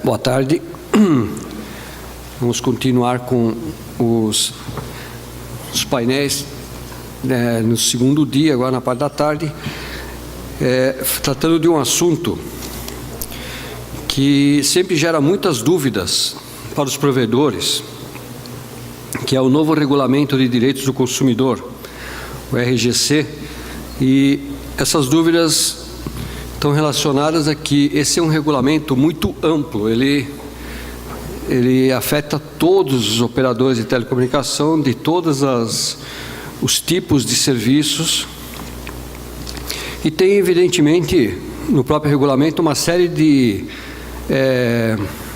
Boa tarde. Vamos continuar com os painéis no segundo dia, agora na parte da tarde, tratando de um assunto que sempre gera muitas dúvidas para os provedores, que é o novo Regulamento de Direitos do Consumidor, o RGC, e essas dúvidas estão relacionadas a que esse é um regulamento muito amplo, ele afeta todos os operadores de telecomunicação, de todos os tipos de serviços, e tem, evidentemente, no próprio regulamento, uma série de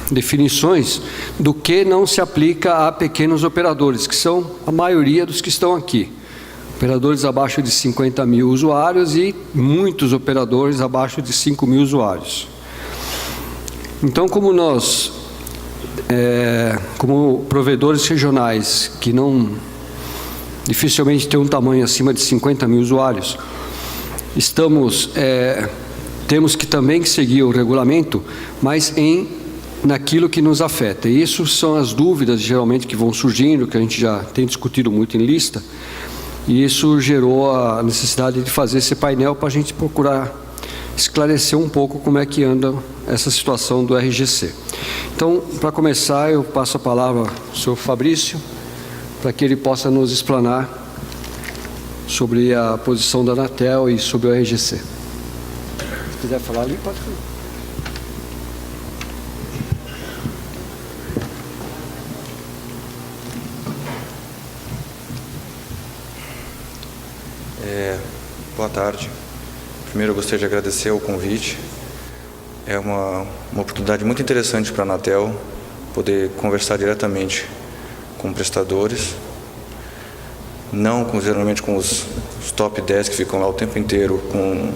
definições do que não se aplica a pequenos operadores, que são a maioria dos que estão aqui. Operadores abaixo de 50 mil usuários e muitos operadores abaixo de 5 mil usuários. Então, como nós, como provedores regionais, que dificilmente tem um tamanho acima de 50 mil usuários, temos que também seguir o regulamento, mas naquilo que nos afeta. E isso são as dúvidas, geralmente, que vão surgindo, que a gente já tem discutido muito em lista, e isso gerou a necessidade de fazer esse painel para a gente procurar esclarecer um pouco como é que anda essa situação do RGC. Então, para começar, eu passo a palavra ao senhor Fabrício, para que ele possa nos explanar sobre a posição da Anatel e sobre o RGC. Se quiser falar ali, pode falar. Boa tarde. Primeiro, eu gostaria de agradecer o convite. É uma oportunidade muito interessante para a Anatel poder conversar diretamente com prestadores, não geralmente com os top 10 que ficam lá o tempo inteiro como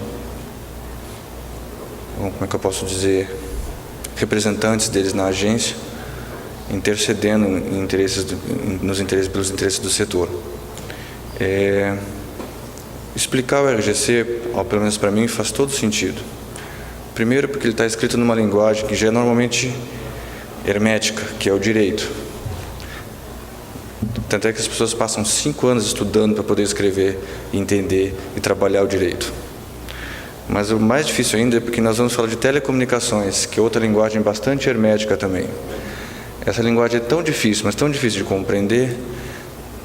é que eu posso dizer, representantes deles na agência, intercedendo pelos interesses do setor. Explicar o RGC, pelo menos para mim, faz todo sentido. Primeiro, porque ele está escrito numa linguagem que já é normalmente hermética, que é o direito. Tanto é que as pessoas passam 5 anos estudando para poder escrever, entender e trabalhar o direito. Mas o mais difícil ainda é porque nós vamos falar de telecomunicações, que é outra linguagem bastante hermética também. Essa linguagem é tão difícil, mas tão difícil de compreender,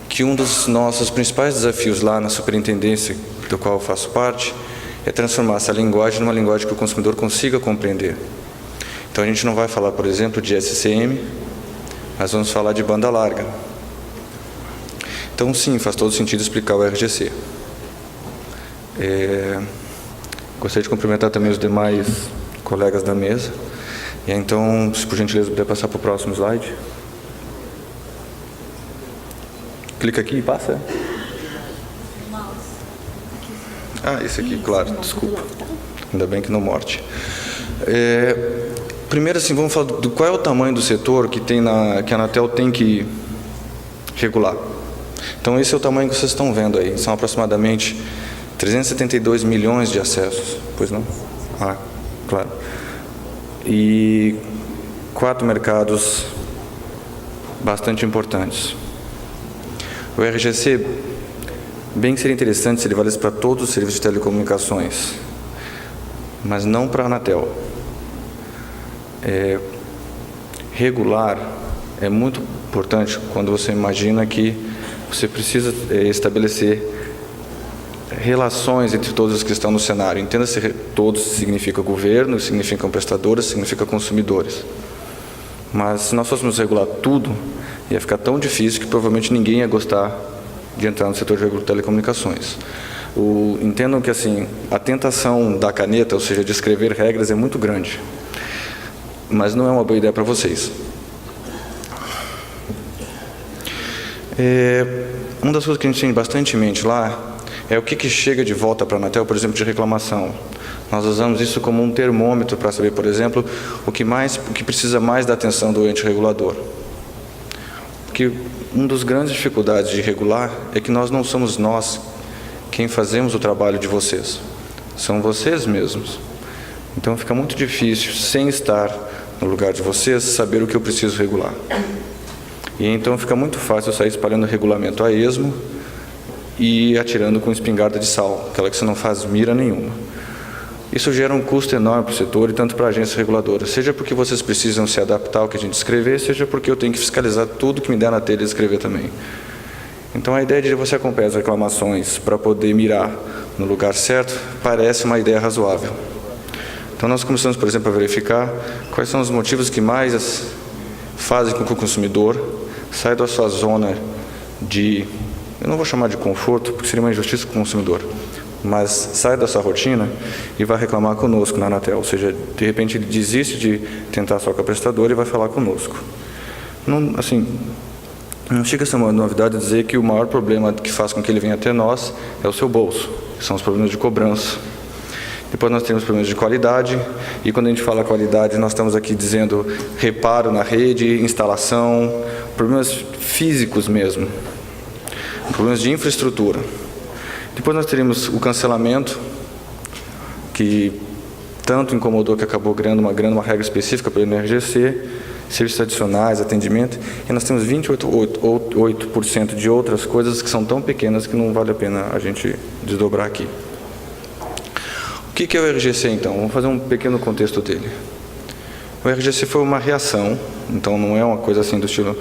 que um dos nossos principais desafios lá na superintendência, do qual eu faço parte, é transformar essa linguagem numa linguagem que o consumidor consiga compreender. Então a gente não vai falar, por exemplo, de SCM, mas vamos falar de banda larga. Então sim, faz todo sentido explicar o RGC. Gostaria de cumprimentar também os demais colegas da mesa. E então, se por gentileza puder passar para o próximo slide. Clica aqui e passa. Esse aqui, claro, desculpa. Ainda bem que não morte. Primeiro, assim, vamos falar do qual é o tamanho do setor que a Anatel tem que regular. Então, esse é o tamanho que vocês estão vendo aí. São aproximadamente 372 milhões de acessos. Pois não? Claro. E 4 mercados bastante importantes. O RGC, bem que seria interessante se ele valesse para todos os serviços de telecomunicações, mas não para a Anatel. Regular é muito importante quando você imagina que você precisa estabelecer relações entre todos os que estão no cenário. Entenda-se, todos significa governo, significam prestadores, significa consumidores. Mas se nós fôssemos regular tudo, ia ficar tão difícil que provavelmente ninguém ia gostar de entrar no setor de telecomunicações. Entendam que assim, a tentação da caneta, ou seja, de escrever regras, é muito grande. Mas não é uma boa ideia para vocês. Uma das coisas que a gente tem bastante em mente lá é o que chega de volta para a Anatel, por exemplo, de reclamação. Nós usamos isso como um termômetro para saber, por exemplo, o que precisa mais da atenção do ente regulador. Porque uma das grandes dificuldades de regular é que nós não somos nós quem fazemos o trabalho de vocês. São vocês mesmos. Então fica muito difícil, sem estar no lugar de vocês, saber o que eu preciso regular. E então fica muito fácil eu sair espalhando regulamento a esmo e atirando com espingarda de sal, aquela que você não faz mira nenhuma. Isso gera um custo enorme para o setor e tanto para a agência reguladora, seja porque vocês precisam se adaptar ao que a gente escrever, seja porque eu tenho que fiscalizar tudo que me der na telha e escrever também. Então a ideia de você acompanhar as reclamações para poder mirar no lugar certo parece uma ideia razoável. Então nós começamos, por exemplo, a verificar quais são os motivos que mais fazem com que o consumidor saia da sua zona de, eu não vou chamar de conforto, porque seria uma injustiça com o consumidor, mas sai da sua rotina e vai reclamar conosco na Anatel. Ou seja, de repente ele desiste de tentar só com a prestadora e vai falar conosco. Não, assim, não chega a ser uma novidade dizer que o maior problema que faz com que ele venha até nós é o seu bolso, que são os problemas de cobrança. Depois nós temos problemas de qualidade, e quando a gente fala qualidade, nós estamos aqui dizendo reparo na rede, instalação, problemas físicos mesmo, problemas de infraestrutura. Depois nós teríamos o cancelamento, que tanto incomodou que acabou criando uma regra específica para o NRGC, serviços adicionais, atendimento, e nós temos 28% de outras coisas que são tão pequenas que não vale a pena a gente desdobrar aqui. O que é o RGC, então? Vamos fazer um pequeno contexto dele. O RGC foi uma reação, então não é uma coisa assim do estilo...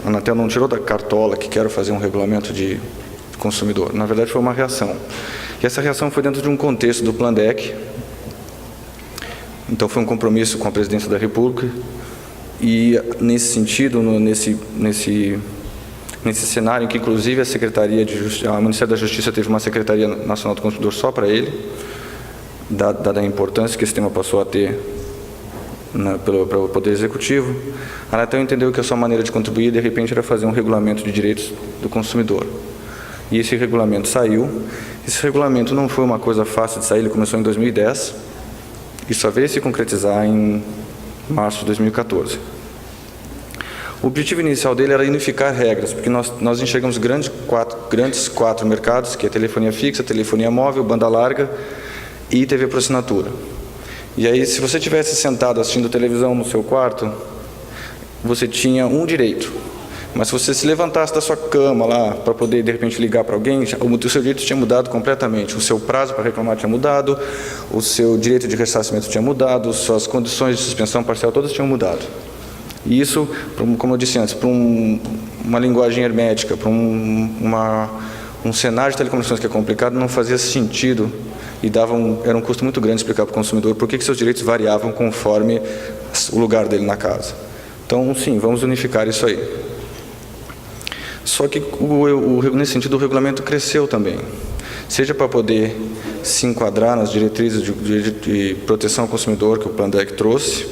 A Anatel não tirou da cartola que quero fazer um regulamento de consumidor. Na verdade, foi uma reação. E essa reação foi dentro de um contexto do Plandec. Então, foi um compromisso com a Presidência da República. E, nesse sentido, nesse cenário em que, inclusive, a Ministério da Justiça teve uma Secretaria Nacional do Consumidor só para ele, dada a importância que esse tema passou a ter pelo Poder Executivo, a Anatel entendeu que a sua maneira de contribuir, de repente, era fazer um regulamento de direitos do consumidor. E esse regulamento saiu. Esse regulamento não foi uma coisa fácil de sair, ele começou em 2010 e só veio se concretizar em março de 2014. O objetivo inicial dele era unificar regras, porque nós enxergamos grandes quatro mercados, que é telefonia fixa, telefonia móvel, banda larga e TV por assinatura. E aí, se você tivesse sentado assistindo televisão no seu quarto, você tinha um direito. Mas se você se levantasse da sua cama lá para poder, de repente, ligar para alguém, o seu direito tinha mudado completamente. O seu prazo para reclamar tinha mudado, o seu direito de ressarcimento tinha mudado, suas condições de suspensão parcial todas tinham mudado. E isso, como eu disse antes, para uma linguagem hermética, para um cenário de telecomunicações que é complicado, não fazia sentido e era um custo muito grande explicar para o consumidor por que seus direitos variavam conforme o lugar dele na casa. Então, sim, vamos unificar isso aí. Só que, nesse sentido, o regulamento cresceu também. Seja para poder se enquadrar nas diretrizes de proteção ao consumidor que o Plandec trouxe,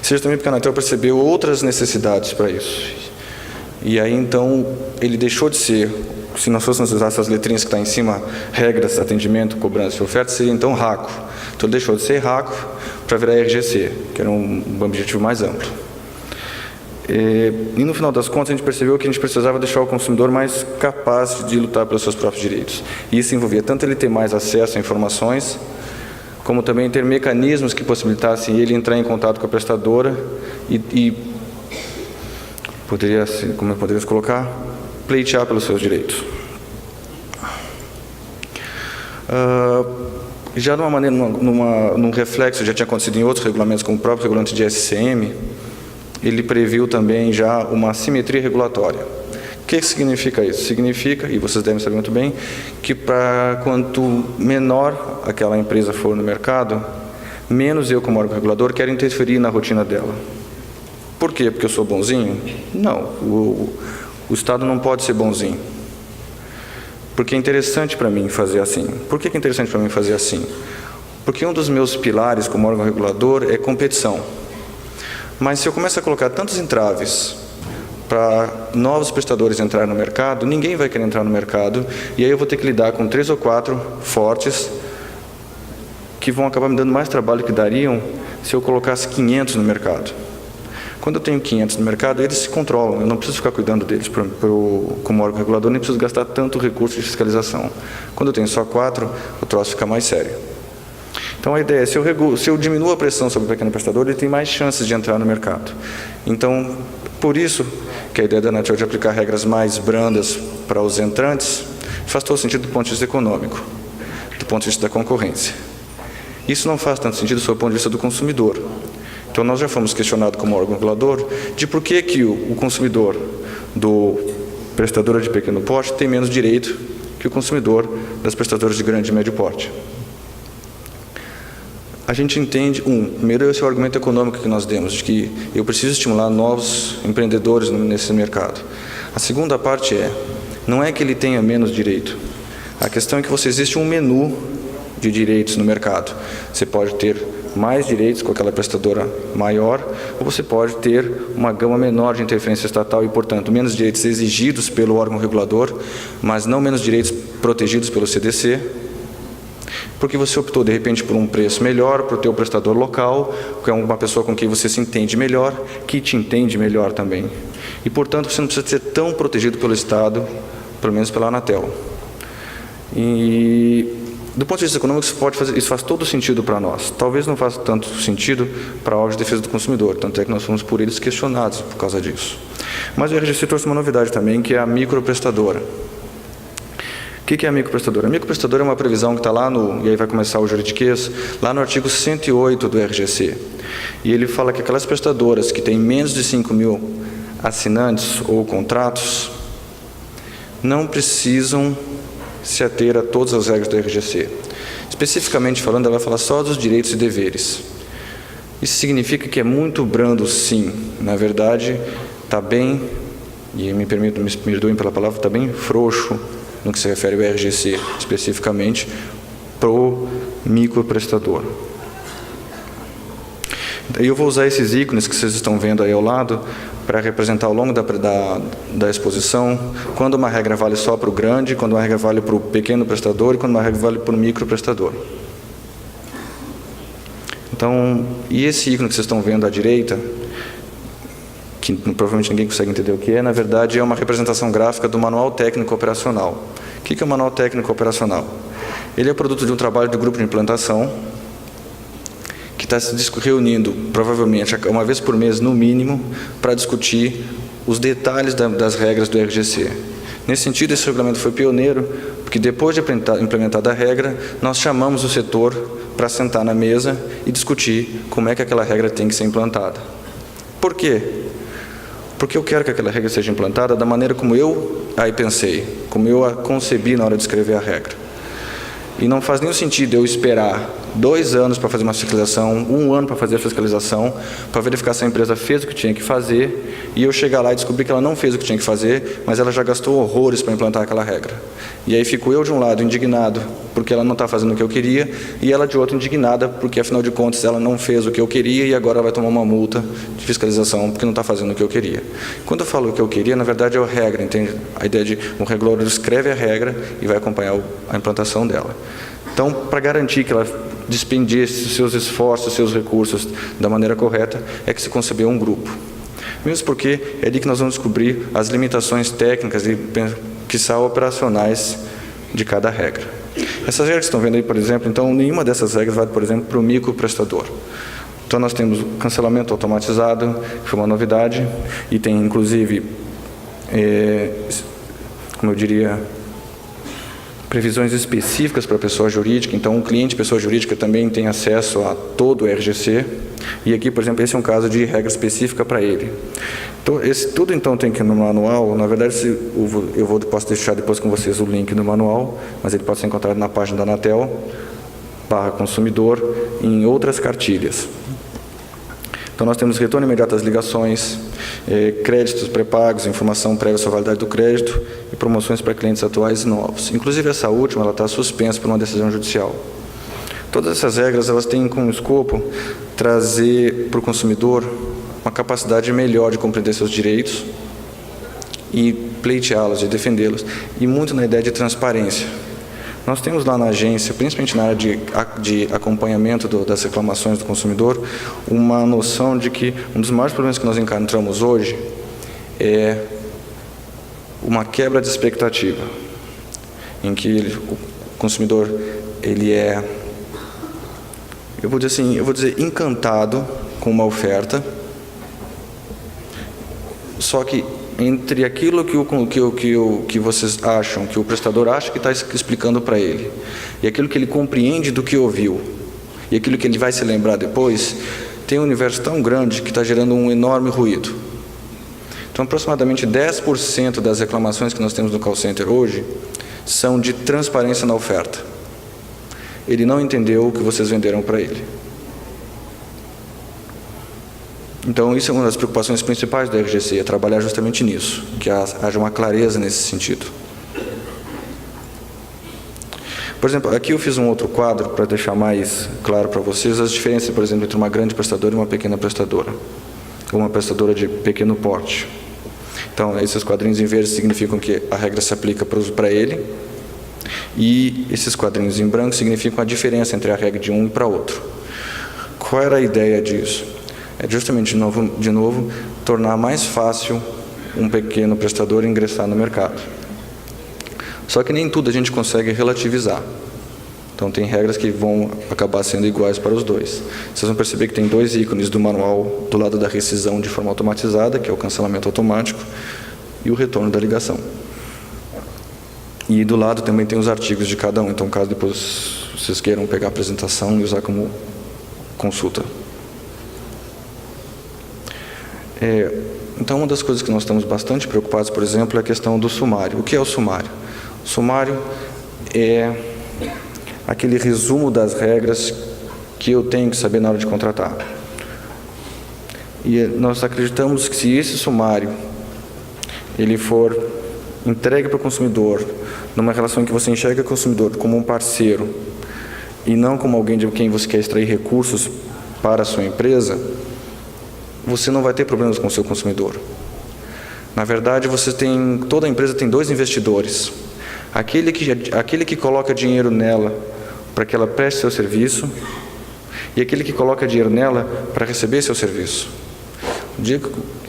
seja também porque a Anatel percebeu outras necessidades para isso. E aí, então, ele deixou de ser, se nós fôssemos usar essas letrinhas que estão em cima, regras, atendimento, cobrança e oferta, seria então RACO. Então, ele deixou de ser RACO para virar RGC, que era um objetivo mais amplo. E no final das contas a gente percebeu que a gente precisava deixar o consumidor mais capaz de lutar pelos seus próprios direitos. E isso envolvia tanto ele ter mais acesso a informações, como também ter mecanismos que possibilitassem ele entrar em contato com a prestadora e como poderíamos colocar, pleitear pelos seus direitos. Já de uma maneira, num reflexo, já tinha acontecido em outros regulamentos, como o próprio regulamento de SCM, ele previu também já uma assimetria regulatória. O que significa isso? Significa, e vocês devem saber muito bem, que quanto menor aquela empresa for no mercado, menos eu, como órgão regulador, quero interferir na rotina dela. Por quê? Porque eu sou bonzinho? Não, o Estado não pode ser bonzinho. Porque é interessante para mim fazer assim. Por que é interessante para mim fazer assim? Porque um dos meus pilares como órgão regulador é competição. Mas se eu começo a colocar tantos entraves para novos prestadores entrarem no mercado, ninguém vai querer entrar no mercado, e aí eu vou ter que lidar com 3 ou 4 fortes que vão acabar me dando mais trabalho que dariam se eu colocasse 500 no mercado. Quando eu tenho 500 no mercado, eles se controlam, eu não preciso ficar cuidando deles como órgão regulador, nem preciso gastar tanto recurso de fiscalização. Quando eu tenho só 4, o troço fica mais sério. Então, a ideia é, se eu diminuo a pressão sobre o pequeno prestador, ele tem mais chances de entrar no mercado. Então, por isso que a ideia da Anatel de aplicar regras mais brandas para os entrantes faz todo sentido do ponto de vista econômico, do ponto de vista da concorrência. Isso não faz tanto sentido do ponto de vista do consumidor. Então, nós já fomos questionados como órgão regulador de por que o consumidor do prestador de pequeno porte tem menos direito que o consumidor das prestadoras de grande e médio porte. A gente entende, primeiro esse é o argumento econômico que nós demos, de que eu preciso estimular novos empreendedores nesse mercado. A segunda parte não é que ele tenha menos direito. A questão é que existe um menu de direitos no mercado. Você pode ter mais direitos com aquela prestadora maior, ou você pode ter uma gama menor de interferência estatal e, portanto, menos direitos exigidos pelo órgão regulador, mas não menos direitos protegidos pelo CDC, porque você optou, de repente, por um preço melhor para o teu prestador local, que é uma pessoa com quem você se entende melhor, que te entende melhor também. E, portanto, você não precisa ser tão protegido pelo Estado, pelo menos pela Anatel. E, do ponto de vista econômico, isso faz todo sentido para nós. Talvez não faça tanto sentido para a órgão de defesa do consumidor, tanto é que nós fomos por eles questionados por causa disso. Mas o RGC trouxe uma novidade também, que é a microprestadora. O que é a microprestadora? A microprestadora é uma previsão que está lá e aí vai começar o juridiquês, lá no artigo 108 do RGC. E ele fala que aquelas prestadoras que têm menos de 5.000 assinantes ou contratos não precisam se ater a todas as regras do RGC. Especificamente falando, ela vai falar só dos direitos e deveres. Isso significa que é muito brando, sim. Na verdade, está bem, e me perdoem pela palavra, está bem frouxo no que se refere ao RGC, especificamente para o microprestador. Eu vou usar esses ícones que vocês estão vendo aí ao lado para representar ao longo da exposição quando uma regra vale só para o grande, quando uma regra vale para o pequeno prestador e quando uma regra vale para o microprestador. Então, e esse ícone que vocês estão vendo à direita, que provavelmente ninguém consegue entender o que é, na verdade é uma representação gráfica do Manual Técnico Operacional. O que é o Manual Técnico Operacional? Ele é produto de um trabalho do grupo de implantação, que está se reunindo, provavelmente, uma vez por mês, no mínimo, para discutir os detalhes das regras do RGC. Nesse sentido, esse regulamento foi pioneiro, porque depois de implementada a regra, nós chamamos o setor para sentar na mesa e discutir como é que aquela regra tem que ser implantada. Por quê? Porque eu quero que aquela regra seja implantada da maneira como eu pensei, como eu a concebi na hora de escrever a regra. E não faz nenhum sentido eu esperar 2 anos para fazer uma fiscalização, 1 ano para fazer a fiscalização, para verificar se a empresa fez o que tinha que fazer, e eu chegar lá e descobrir que ela não fez o que tinha que fazer, mas ela já gastou horrores para implantar aquela regra. E aí fico eu de um lado indignado porque ela não está fazendo o que eu queria, e ela de outro indignada porque, afinal de contas, ela não fez o que eu queria e agora vai tomar uma multa de fiscalização porque não está fazendo o que eu queria. Quando eu falo o que eu queria, na verdade é a regra, entende? A ideia de um regulador escreve a regra e vai acompanhar a implantação dela. Então, para garantir que ela despendesse os seus esforços, os seus recursos da maneira correta, é que se concebeu um grupo. Mesmo porque é ali que nós vamos descobrir as limitações técnicas e, quiçá, operacionais de cada regra. Essas regras que estão vendo aí, por exemplo, então, nenhuma dessas regras vale, por exemplo, para o microprestador. Então, nós temos o cancelamento automatizado, que foi uma novidade, e tem, inclusive, como eu diria, previsões específicas para a pessoa jurídica. Então, o cliente pessoa jurídica também tem acesso a todo o RGC. E aqui, por exemplo, esse é um caso de regra específica para ele. Então, tudo então tem que ir no manual. Na verdade, posso deixar depois com vocês o link do manual, mas ele pode ser encontrado na página da Anatel, /consumidor, em outras cartilhas. Então, nós temos retorno imediato das ligações, créditos pré-pagos, informação prévia sobre a validade do crédito e promoções para clientes atuais e novos. Inclusive, essa última ela está suspensa por uma decisão judicial. Todas essas regras elas têm como escopo trazer para o consumidor uma capacidade melhor de compreender seus direitos e pleiteá-los, e defendê-los, e muito na ideia de transparência. Nós temos lá na agência, principalmente na área de acompanhamento das reclamações do consumidor, uma noção de que um dos maiores problemas que nós encontramos hoje é uma quebra de expectativa, em que o consumidor ele é eu vou dizer encantado com uma oferta, só que entre aquilo que vocês acham, que o prestador acha que está explicando para ele, e aquilo que ele compreende do que ouviu, e aquilo que ele vai se lembrar depois, tem um universo tão grande que está gerando um enorme ruído. Então, aproximadamente 10% das reclamações que nós temos no call center hoje são de transparência na oferta. Ele não entendeu o que vocês venderam para ele. Então, isso é uma das preocupações principais da RGC, é trabalhar justamente nisso, que haja uma clareza nesse sentido. Por exemplo, aqui eu fiz um outro quadro para deixar mais claro para vocês as diferenças, por exemplo, entre uma grande prestadora e uma pequena prestadora, ou uma prestadora de pequeno porte. Então, esses quadrinhos em verde significam que a regra se aplica para ele, e esses quadrinhos em branco significam a diferença entre a regra de um e para outro. Qual era a ideia disso? É justamente, de novo, tornar mais fácil um pequeno prestador ingressar no mercado. Só que nem tudo a gente consegue relativizar. Então, tem regras que vão acabar sendo iguais para os dois. Vocês vão perceber que tem dois ícones do manual do lado da rescisão de forma automatizada, que é o cancelamento automático, e o retorno da ligação. E do lado também tem os artigos de cada um. Então, caso depois vocês queiram pegar a apresentação e usar como consulta. Então, uma das coisas que nós estamos bastante preocupados, por exemplo, é a questão do sumário. O que é o sumário? O sumário é aquele resumo das regras que eu tenho que saber na hora de contratar. E nós acreditamos que se esse sumário ele for entregue para o consumidor, numa relação em que você enxerga o consumidor como um parceiro e não como alguém de quem você quer extrair recursos para a sua empresa, você não vai ter problemas com o seu consumidor. Na verdade, toda empresa tem dois investidores. Aquele que coloca dinheiro nela para que ela preste seu serviço e aquele que coloca dinheiro nela para receber seu serviço.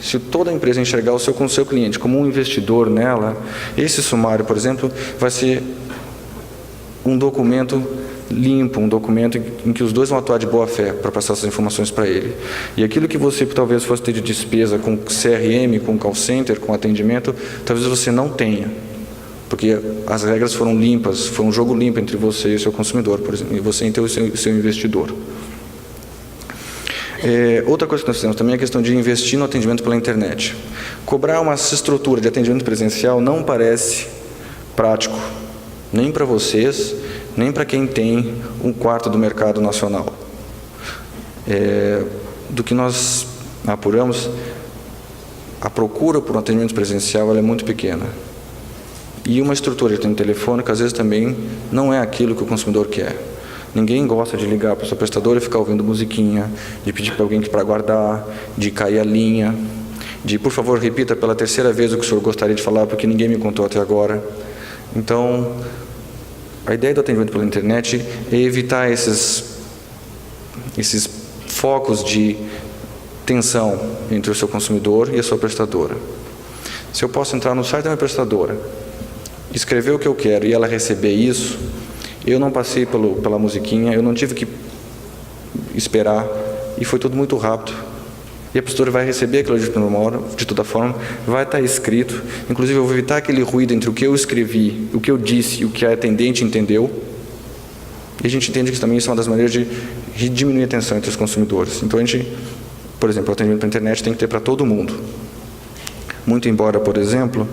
Se toda empresa enxergar o seu cliente como um investidor nela, esse sumário, por exemplo, vai ser um documento limpo, um documento em que os dois vão atuar de boa fé para passar essas informações para ele. E aquilo que você talvez fosse ter de despesa com CRM, com call center, com atendimento, talvez você não tenha, porque as regras foram limpas, foi um jogo limpo entre você e o seu consumidor, por exemplo, e você e o seu investidor. Outra coisa que nós fizemos também é a questão de investir no atendimento pela internet. Cobrar uma estrutura de atendimento presencial não parece prático, nem para vocês, nem para quem tem um quarto do mercado nacional. Do que nós apuramos, a procura por um atendimento presencial ela é muito pequena. E uma estrutura de atendimento telefônico, às vezes, também não é aquilo que o consumidor quer. Ninguém gosta de ligar para o seu prestador e ficar ouvindo musiquinha, de pedir para alguém para guardar, de cair a linha, de, por favor, repita pela terceira vez o que o senhor gostaria de falar, porque ninguém me contou até agora. Então, a ideia do atendimento pela internet é evitar esses focos de tensão entre o seu consumidor e a sua prestadora. Se eu posso entrar no site da minha prestadora, escrever o que eu quero e ela receber isso, eu não passei pela musiquinha, eu não tive que esperar, e foi tudo muito rápido. E a prestadora vai receber aquilo de toda forma, vai estar escrito. Inclusive, eu vou evitar aquele ruído entre o que eu escrevi, o que eu disse e o que a atendente entendeu. E a gente entende que também isso é uma das maneiras de diminuir a tensão entre os consumidores. Então, por exemplo, o atendimento pela internet tem que ter para todo mundo. Muito embora, por exemplo,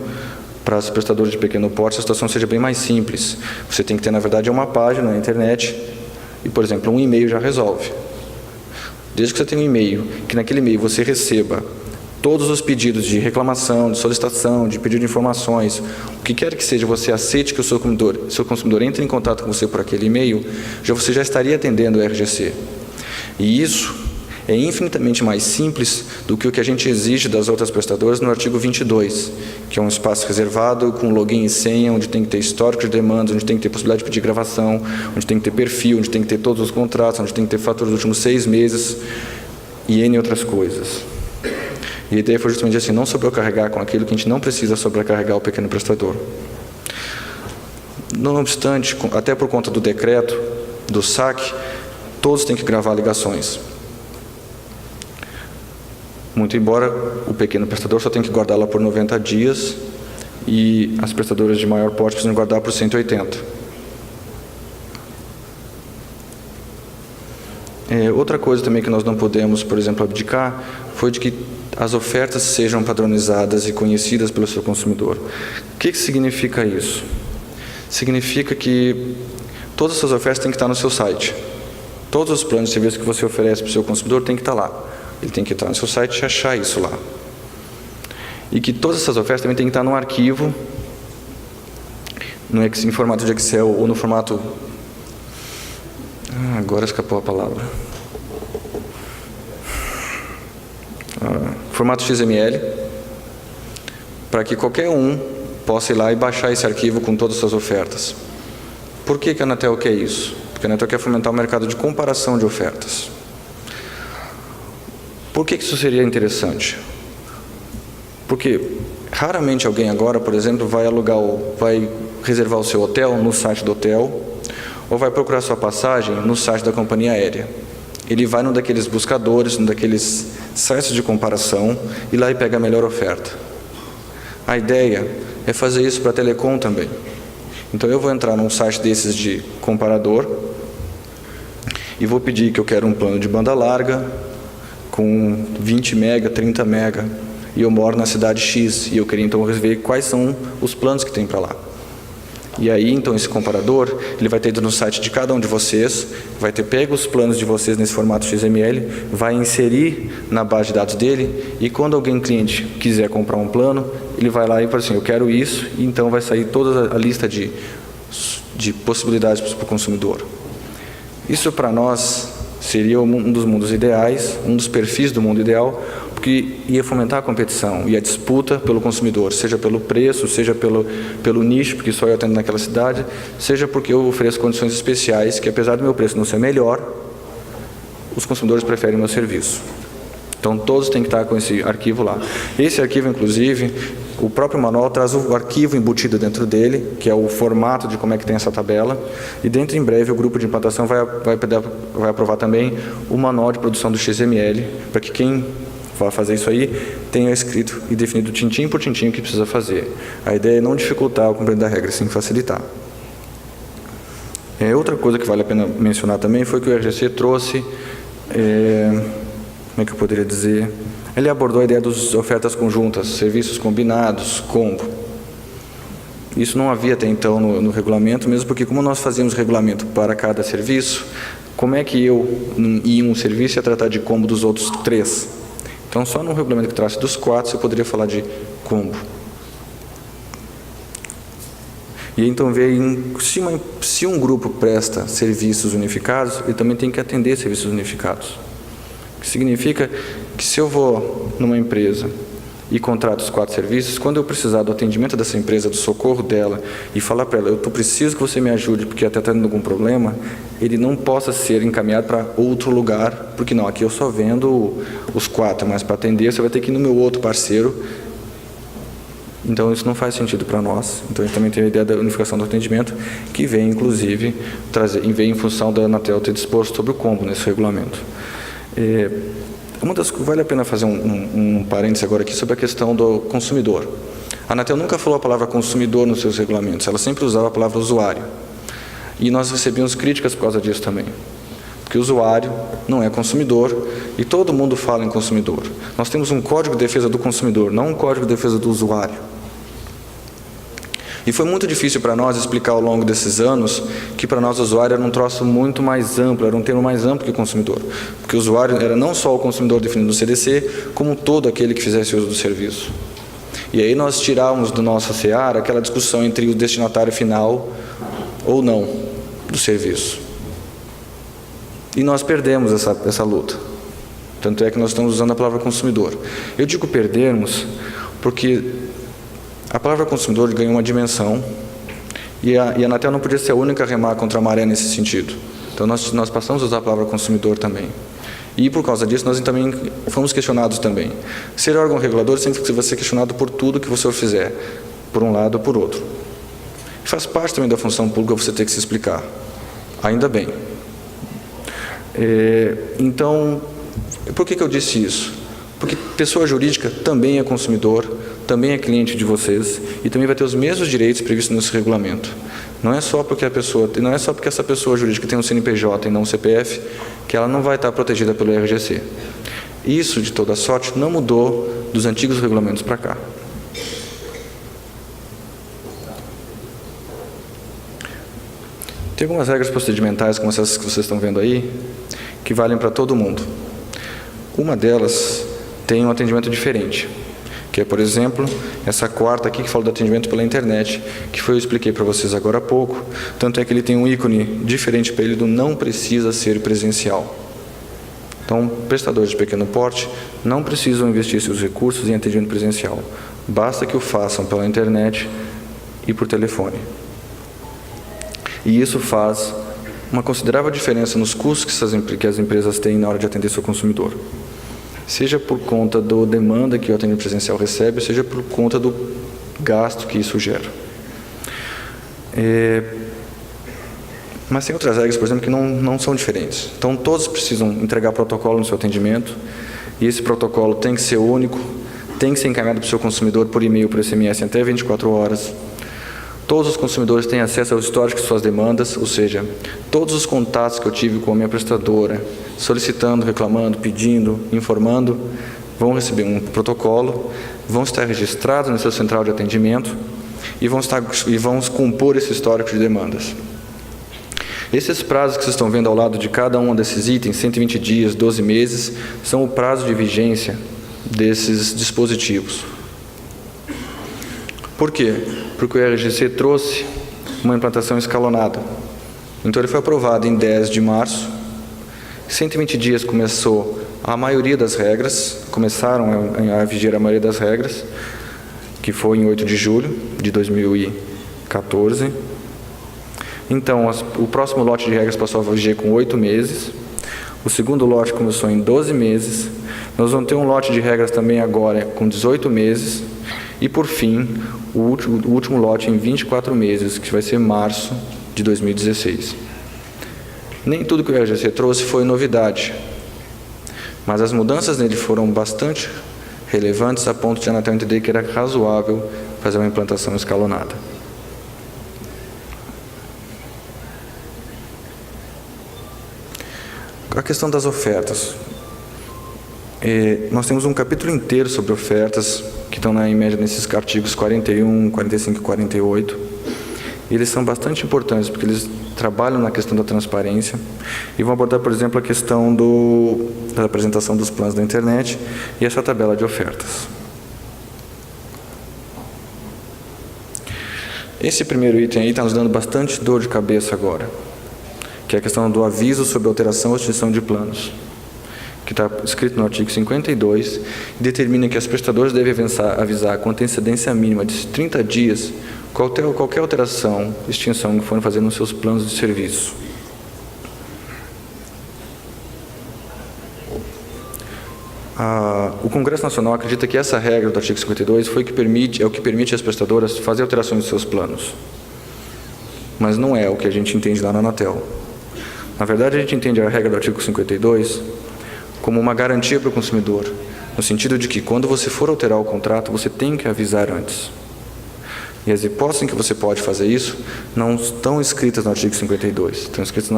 para os prestadores de pequeno porte, a situação seja bem mais simples. Você tem que ter, na verdade, uma página na internet e, por exemplo, um e-mail já resolve. Desde que você tenha um e-mail, que naquele e-mail você receba todos os pedidos de reclamação, de solicitação, de pedido de informações, o que quer que seja, você aceite que o seu consumidor entre em contato com você por aquele e-mail, você já estaria atendendo o RGC. E isso é infinitamente mais simples do que o que a gente exige das outras prestadoras no artigo 22, que é um espaço reservado com login e senha, onde tem que ter histórico de demandas, onde tem que ter possibilidade de pedir gravação, onde tem que ter perfil, onde tem que ter todos os contratos, onde tem que ter fatura dos últimos 6 meses e N outras coisas. E a ideia foi justamente assim, não sobrecarregar com aquilo que a gente não precisa sobrecarregar o pequeno prestador. Não obstante, até por conta do decreto, do SAC, Todos têm que gravar ligações. Muito embora o pequeno prestador só tem que guardá-la por 90 dias e as prestadoras de maior porte precisam guardar por 180. Outra coisa também que nós não podemos, por exemplo, abdicar, foi de que as ofertas sejam padronizadas e conhecidas pelo seu consumidor. O que significa isso? Significa que todas essas ofertas têm que estar no seu site. Todos os planos de serviço que você oferece para o seu consumidor têm que estar lá. Ele tem que entrar no seu site e achar isso lá. E que todas essas ofertas também têm que estar num arquivo, em formato de Excel ou no formato... agora escapou a palavra. Formato XML, para que qualquer um possa ir lá e baixar esse arquivo com todas as suas ofertas. Por que a Anatel quer isso? Porque a Anatel quer fomentar o mercado de comparação de ofertas. Por que isso seria interessante? Porque raramente alguém agora, por exemplo, vai reservar o seu hotel no site do hotel, ou vai procurar sua passagem no site da companhia aérea. Ele vai num daqueles buscadores, num daqueles sites de comparação, e lá e pega a melhor oferta. A ideia é fazer isso para a telecom também. Então eu vou entrar num site desses de comparador e vou pedir que eu quero um plano de banda larga com 20 mega, 30 mega, e eu moro na cidade X, e eu queria então ver quais são os planos que tem para lá. E aí, então, esse comparador, ele vai ter ido no site de cada um de vocês, vai ter pego os planos de vocês nesse formato XML, vai inserir na base de dados dele, e quando alguém cliente quiser comprar um plano, ele vai lá e fala assim, eu quero isso, e então vai sair toda a lista de possibilidades para o consumidor. Isso para nós seria um dos mundos ideais, um dos perfis do mundo ideal, porque ia fomentar a competição e a disputa pelo consumidor, seja pelo preço, seja pelo nicho, porque só eu atendo naquela cidade, seja porque eu ofereço condições especiais, que apesar do meu preço não ser melhor, os consumidores preferem o meu serviço. Então todos têm que estar com esse arquivo lá. Esse arquivo, inclusive, o próprio manual traz o arquivo embutido dentro dele, que é o formato de como é que tem essa tabela, e dentro em breve o grupo de implantação vai aprovar também o manual de produção do XML, para que quem vai fazer isso aí tenha escrito e definido tintim por tintim o que precisa fazer. A ideia é não dificultar o cumprimento da regra, sim facilitar. Outra coisa que vale a pena mencionar também foi que o RGC trouxe, como é que eu poderia dizer? Ele abordou a ideia das ofertas conjuntas, serviços combinados, combo. Isso não havia até então no regulamento, mesmo porque como nós fazíamos regulamento para cada serviço, como é que eu, em um serviço, ia tratar de combo dos outros 3? Então, só no regulamento que trata dos 4, eu poderia falar de combo. E então veio, se um grupo presta serviços unificados, ele também tem que atender serviços unificados. O que significa que se eu vou numa empresa e contrato os 4 serviços, quando eu precisar do atendimento dessa empresa, do socorro dela, e falar para ela, eu preciso que você me ajude porque até está tendo algum problema, ele não possa ser encaminhado para outro lugar, porque não, aqui eu só vendo os 4, mas para atender você vai ter que ir no meu outro parceiro. Então isso não faz sentido para nós. Então a gente também tem a ideia da unificação do atendimento, que vem inclusive vem em função da Anatel ter disposto sobre o combo nesse regulamento. Vale a pena fazer um parênteses agora aqui sobre a questão do consumidor. A Anatel nunca falou a palavra consumidor nos seus regulamentos, ela sempre usava a palavra usuário. E nós recebíamos críticas por causa disso também. Porque o usuário não é consumidor e todo mundo fala em consumidor. Nós temos um código de defesa do consumidor, não um código de defesa do usuário. E foi muito difícil para nós explicar ao longo desses anos que para nós o usuário era um troço muito mais amplo, era um termo mais amplo que o consumidor. Porque o usuário era não só o consumidor definido no CDC, como todo aquele que fizesse uso do serviço. E aí nós tirávamos do nosso seara aquela discussão entre o destinatário final ou não do serviço. E nós perdemos essa luta. Tanto é que nós estamos usando a palavra consumidor. Eu digo perdermos porque a palavra consumidor ganhou uma dimensão e a Anatel não podia ser a única a remar contra a maré nesse sentido. Então nós passamos a usar a palavra consumidor também. E por causa disso nós também fomos questionados também. Ser órgão regulador sempre vai ser questionado por tudo que você fizer, por um lado ou por outro. Faz parte também da função pública você ter que se explicar. Ainda bem. Então, por que eu disse isso? Porque pessoa jurídica também é consumidor, também é cliente de vocês e também vai ter os mesmos direitos previstos nesse regulamento. Não é só porque essa pessoa jurídica tem um CNPJ e não um CPF que ela não vai estar protegida pelo RGC. Isso, de toda sorte, não mudou dos antigos regulamentos para cá. Tem algumas regras procedimentais, como essas que vocês estão vendo aí, que valem para todo mundo. Uma delas tem um atendimento diferente, que é, por exemplo, essa quarta aqui que fala do atendimento pela internet, que eu expliquei para vocês agora há pouco, tanto é que ele tem um ícone diferente para ele do não precisa ser presencial. Então, prestadores de pequeno porte não precisam investir seus recursos em atendimento presencial, basta que o façam pela internet e por telefone. E isso faz uma considerável diferença nos custos que as empresas têm na hora de atender seu consumidor. Seja por conta da demanda que o atendimento presencial recebe, seja por conta do gasto que isso gera. Mas tem outras regras, por exemplo, que não são diferentes. Então, todos precisam entregar protocolo no seu atendimento, e esse protocolo tem que ser único, tem que ser encaminhado para o seu consumidor por e-mail, por SMS, em até 24 horas. Todos os consumidores têm acesso ao histórico de suas demandas, ou seja, todos os contatos que eu tive com a minha prestadora, solicitando, reclamando, pedindo, informando, vão receber um protocolo, vão estar registrados no seu central de atendimento e vão compor esse histórico de demandas. Esses prazos que vocês estão vendo ao lado de cada um desses itens, 120 dias, 12 meses, são o prazo de vigência desses dispositivos. Por quê? Porque o RGC trouxe uma implantação escalonada. Então, ele foi aprovado em 10 de março, 120 dias começou a maioria das regras, começaram a vigir a maioria das regras, que foi em 8 de julho de 2014. Então, o próximo lote de regras passou a vigir com 8 meses, o segundo lote começou em 12 meses, nós vamos ter um lote de regras também agora com 18 meses, e por fim, o último lote em 24 meses, que vai ser março de 2016. Nem tudo que o RGC trouxe foi novidade, mas as mudanças nele foram bastante relevantes a ponto de a Anatel entender que era razoável fazer uma implantação escalonada. A questão das ofertas. Nós temos um capítulo inteiro sobre ofertas, que estão em média nesses artigos 41, 45 e 48. Eles são bastante importantes, porque eles trabalham na questão da transparência e vão abordar, por exemplo, a questão da apresentação dos planos da internet e essa tabela de ofertas. Esse primeiro item aí está nos dando bastante dor de cabeça agora, que é a questão do aviso sobre alteração ou extinção de planos, que está escrito no artigo 52, e determina que as prestadoras devem avisar com antecedência mínima de 30 dias qualquer alteração, extinção que forem fazer nos seus planos de serviço. O Congresso Nacional acredita que essa regra do artigo 52 é o que permite às prestadoras fazer alterações nos seus planos. Mas não é o que a gente entende lá na Anatel. Na verdade, a gente entende a regra do artigo 52 como uma garantia para o consumidor, no sentido de que quando você for alterar o contrato, você tem que avisar antes. E as hipóteses em que você pode fazer isso não estão escritas no artigo 52, estão escritas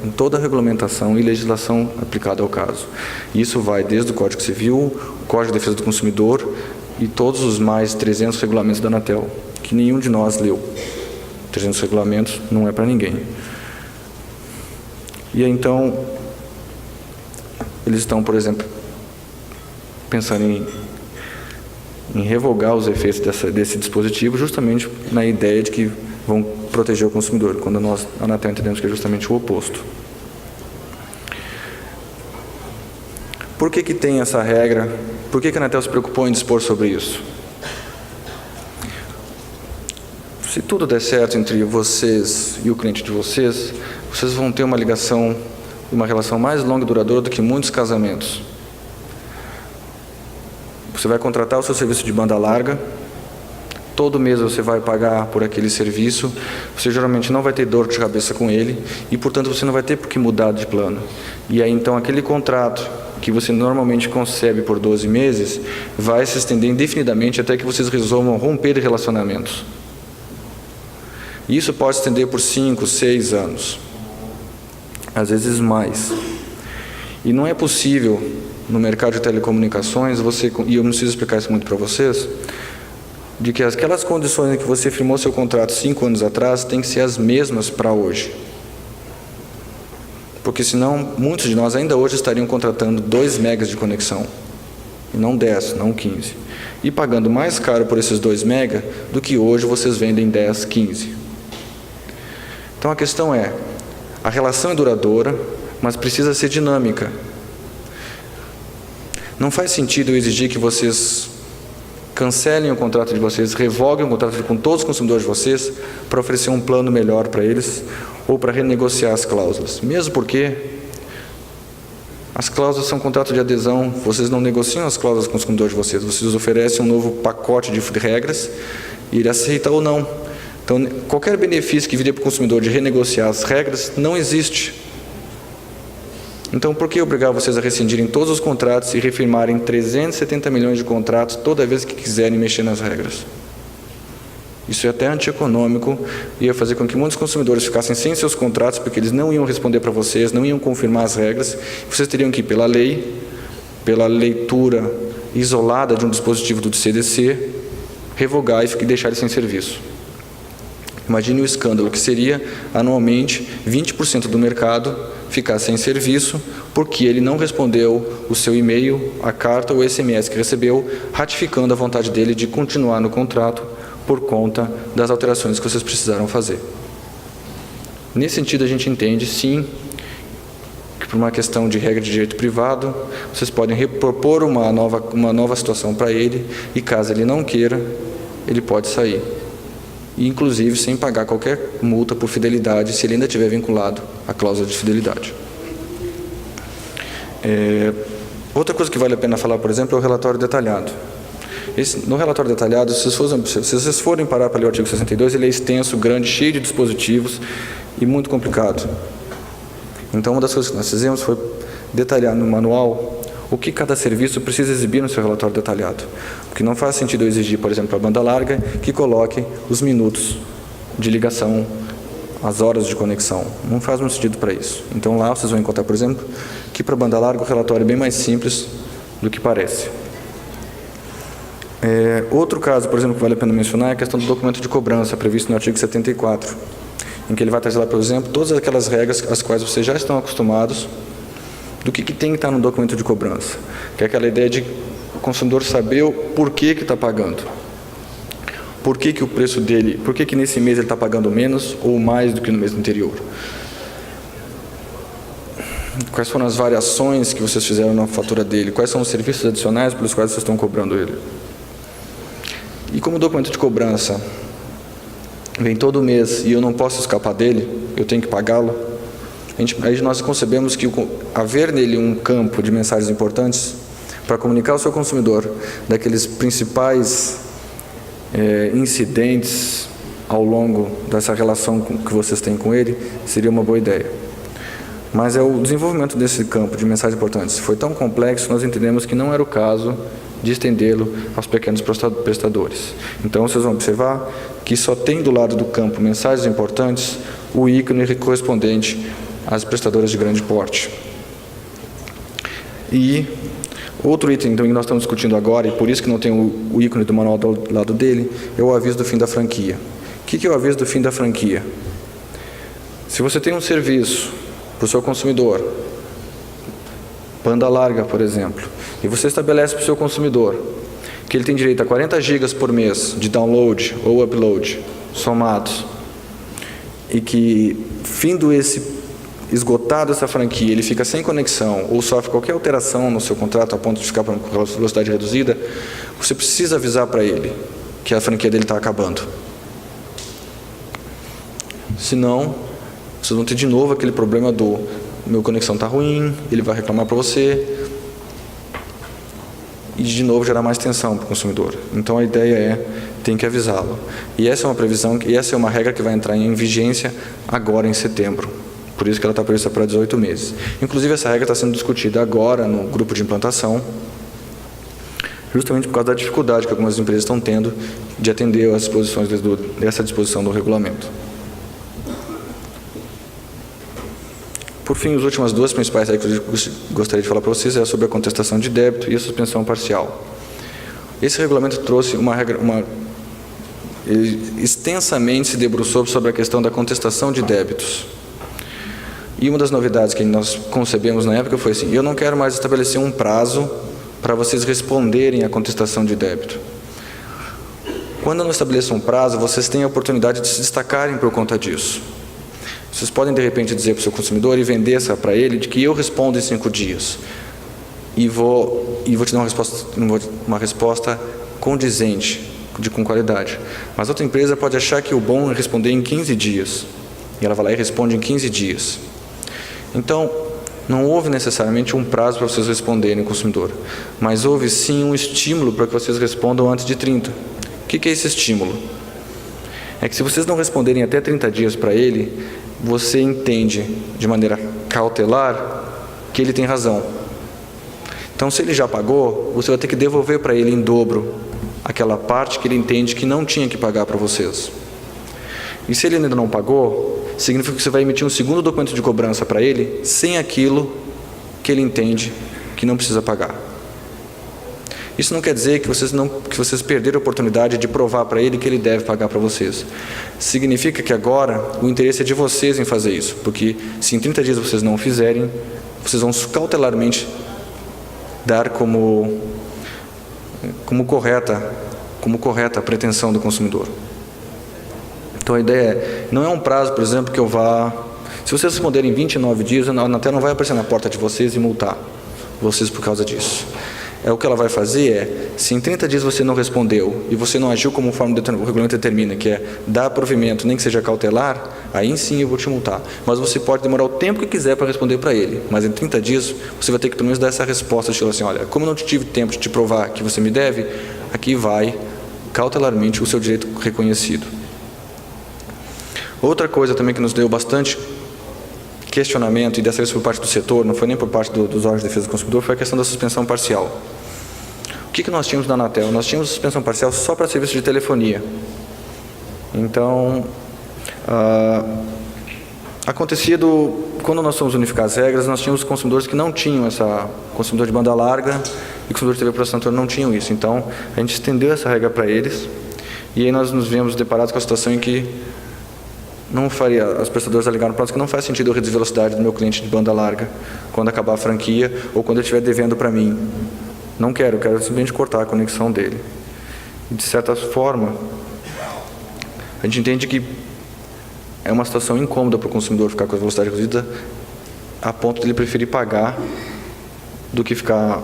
em toda a regulamentação e legislação aplicada ao caso. Isso vai desde o Código Civil, o Código de Defesa do Consumidor e todos os mais 300 regulamentos da Anatel, que nenhum de nós leu. 300 regulamentos não é para ninguém. E então, eles estão, por exemplo, pensando em revogar os efeitos desse dispositivo, justamente na ideia de que vão proteger o consumidor, quando nós, a Anatel, entendemos que é justamente o oposto. Por que tem essa regra? Por que a Anatel se preocupou em dispor sobre isso? Se tudo der certo entre vocês e o cliente de vocês, vocês vão ter uma relação mais longa e duradoura do que muitos casamentos. Você vai contratar o seu serviço de banda larga, todo mês você vai pagar por aquele serviço, você geralmente não vai ter dor de cabeça com ele e, portanto, você não vai ter por que mudar de plano. E aí, então, aquele contrato que você normalmente concebe por 12 meses vai se estender indefinidamente até que vocês resolvam romper relacionamentos. Isso pode se estender por 5, 6 anos, às vezes mais. E não é possível, no mercado de telecomunicações, e eu não preciso explicar isso muito para vocês, de que aquelas condições em que você firmou seu contrato 5 anos atrás têm que ser as mesmas para hoje. Porque senão, muitos de nós ainda hoje estariam contratando 2 megas de conexão, e não 10, não 15. E pagando mais caro por esses 2 megas do que hoje vocês vendem 10, 15. Então a questão é, a relação é duradoura, mas precisa ser dinâmica. Não faz sentido eu exigir que vocês cancelem o contrato de vocês, revoguem o contrato com todos os consumidores de vocês para oferecer um plano melhor para eles ou para renegociar as cláusulas. Mesmo porque as cláusulas são contrato de adesão, vocês não negociam as cláusulas com os consumidores de vocês, vocês oferecem um novo pacote de regras e ele aceita ou não. Então, qualquer benefício que viria para o consumidor de renegociar as regras não existe. Então, por que obrigar vocês a rescindirem todos os contratos e refirmarem 370 milhões de contratos toda vez que quiserem mexer nas regras? Isso é até antieconômico e ia fazer com que muitos consumidores ficassem sem seus contratos porque eles não iam responder para vocês, não iam confirmar as regras. Vocês teriam que ir pela lei, pela leitura isolada de um dispositivo do CDC, revogar e deixar ele sem serviço. Imagine o escândalo que seria, anualmente, 20% do mercado ficar sem serviço porque ele não respondeu o seu e-mail, a carta ou o SMS que recebeu, ratificando a vontade dele de continuar no contrato por conta das alterações que vocês precisaram fazer. Nesse sentido, a gente entende, sim, que por uma questão de regra de direito privado, vocês podem propor uma nova situação para ele e, caso ele não queira, ele pode sair. E, inclusive, sem pagar qualquer multa por fidelidade, se ele ainda estiver vinculado à cláusula de fidelidade. Outra coisa que vale a pena falar, por exemplo, é o relatório detalhado. No relatório detalhado, se vocês forem parar para ler o artigo 62, ele é extenso, grande, cheio de dispositivos e muito complicado. Então, uma das coisas que nós fizemos foi detalhar no manual o que cada serviço precisa exibir no seu relatório detalhado. Porque não faz sentido eu exigir, por exemplo, a banda larga, que coloque os minutos de ligação, as horas de conexão. Não faz muito sentido para isso. Então lá vocês vão encontrar, por exemplo, que para a banda larga o relatório é bem mais simples do que parece. Outro caso, por exemplo, que vale a pena mencionar é a questão do documento de cobrança, previsto no artigo 74, em que ele vai trazer lá, por exemplo, todas aquelas regras às quais vocês já estão acostumados, do que tem que estar no documento de cobrança, que é aquela ideia de o consumidor saber o porquê que está pagando. Por que o preço dele, por que nesse mês ele está pagando menos ou mais do que no mês anterior? Quais foram as variações que vocês fizeram na fatura dele? Quais são os serviços adicionais pelos quais vocês estão cobrando ele? E como o documento de cobrança vem todo mês e eu não posso escapar dele, eu tenho que pagá-lo, aí nós concebemos que haver nele um campo de mensagens importantes para comunicar ao seu consumidor daqueles principais incidentes ao longo dessa relação que vocês têm com ele, seria uma boa ideia. Mas o desenvolvimento desse campo de mensagens importantes foi tão complexo, nós entendemos que não era o caso de estendê-lo aos pequenos prestadores. Então, vocês vão observar que só tem do lado do campo mensagens importantes o ícone correspondente às prestadoras de grande porte. E outro item então, que nós estamos discutindo agora, e por isso que não tem o ícone do manual do lado dele, é o aviso do fim da franquia. O que é o aviso do fim da franquia? Se você tem um serviço para o seu consumidor, banda larga, por exemplo, e você estabelece para o seu consumidor que ele tem direito a 40 gigas por mês de download ou upload somados, e que, esgotado essa franquia, ele fica sem conexão ou sofre qualquer alteração no seu contrato a ponto de ficar com velocidade reduzida, você precisa avisar para ele que a franquia dele está acabando. Senão, vocês vão ter de novo aquele problema meu conexão está ruim, ele vai reclamar para você. e, de novo, gerar mais tensão para o consumidor. Então, a ideia é, tem que avisá-lo. E essa é uma previsão, e essa é uma regra que vai entrar em vigência agora em setembro. Por isso que ela está prevista para 18 meses. Inclusive, essa regra está sendo discutida agora no grupo de implantação, justamente por causa da dificuldade que algumas empresas estão tendo de atender às disposições dessa disposição do regulamento. Por fim, as últimas duas principais regras que eu gostaria de falar para vocês é sobre a contestação de débito e a suspensão parcial. Esse regulamento trouxe uma regra, ele extensamente se debruçou sobre a questão da contestação de débitos. E uma das novidades que nós concebemos na época foi assim: eu não quero mais estabelecer um prazo para vocês responderem à contestação de débito. Quando eu não estabeleço um prazo, vocês têm a oportunidade de se destacarem por conta disso. Vocês podem, de repente, dizer para o seu consumidor e vender essa para ele, de que eu respondo em 5 dias. E vou te dar uma resposta condizente, com qualidade. Mas outra empresa pode achar que o bom é responder em 15 dias. E ela vai lá e responde em 15 dias. Então, não houve necessariamente um prazo para vocês responderem ao consumidor, mas houve sim um estímulo para que vocês respondam antes de 30. O que é esse estímulo? É que se vocês não responderem até 30 dias para ele, você entende de maneira cautelar que ele tem razão. Então, se ele já pagou, você vai ter que devolver para ele em dobro aquela parte que ele entende que não tinha que pagar para vocês. E se ele ainda não pagou, significa que você vai emitir um segundo documento de cobrança para ele, sem aquilo que ele entende que não precisa pagar. Isso não quer dizer que vocês perderam a oportunidade de provar para ele que ele deve pagar para vocês. Significa que agora o interesse é de vocês em fazer isso, porque se em 30 dias vocês não fizerem, vocês vão cautelarmente dar como correta a pretensão do consumidor. Então a ideia não é um prazo, por exemplo, que eu vá... Se vocês responderem em 29 dias, a Anatel não vai aparecer na porta de vocês e multar vocês por causa disso. O que ela vai fazer é, se em 30 dias você não respondeu e você não agiu conforme o regulamento determina, que é dar provimento, nem que seja cautelar, aí sim eu vou te multar. Mas você pode demorar o tempo que quiser para responder para ele. Mas em 30 dias você vai ter que pelo menos dar essa resposta, de assim, olha, como eu não tive tempo de te provar que você me deve, aqui vai cautelarmente o seu direito reconhecido. Outra coisa também que nos deu bastante questionamento, e dessa vez por parte do setor, não foi nem por parte dos órgãos de defesa do consumidor, foi a questão da suspensão parcial. O que nós tínhamos na Anatel? Nós tínhamos suspensão parcial só para serviço de telefonia. Então, quando nós fomos unificar as regras, nós tínhamos consumidores que não tinham consumidor de banda larga e consumidor de TV por assinatura não tinham isso. Então, a gente estendeu essa regra para eles, e aí nós nos vimos deparados com a situação em que as prestadoras alegaram para nós que não faz sentido eu reduzir a velocidade do meu cliente de banda larga quando acabar a franquia ou quando ele estiver devendo para mim. Não quero simplesmente cortar a conexão dele. E, de certa forma, a gente entende que é uma situação incômoda para o consumidor ficar com a velocidade reduzida a ponto de ele preferir pagar do que ficar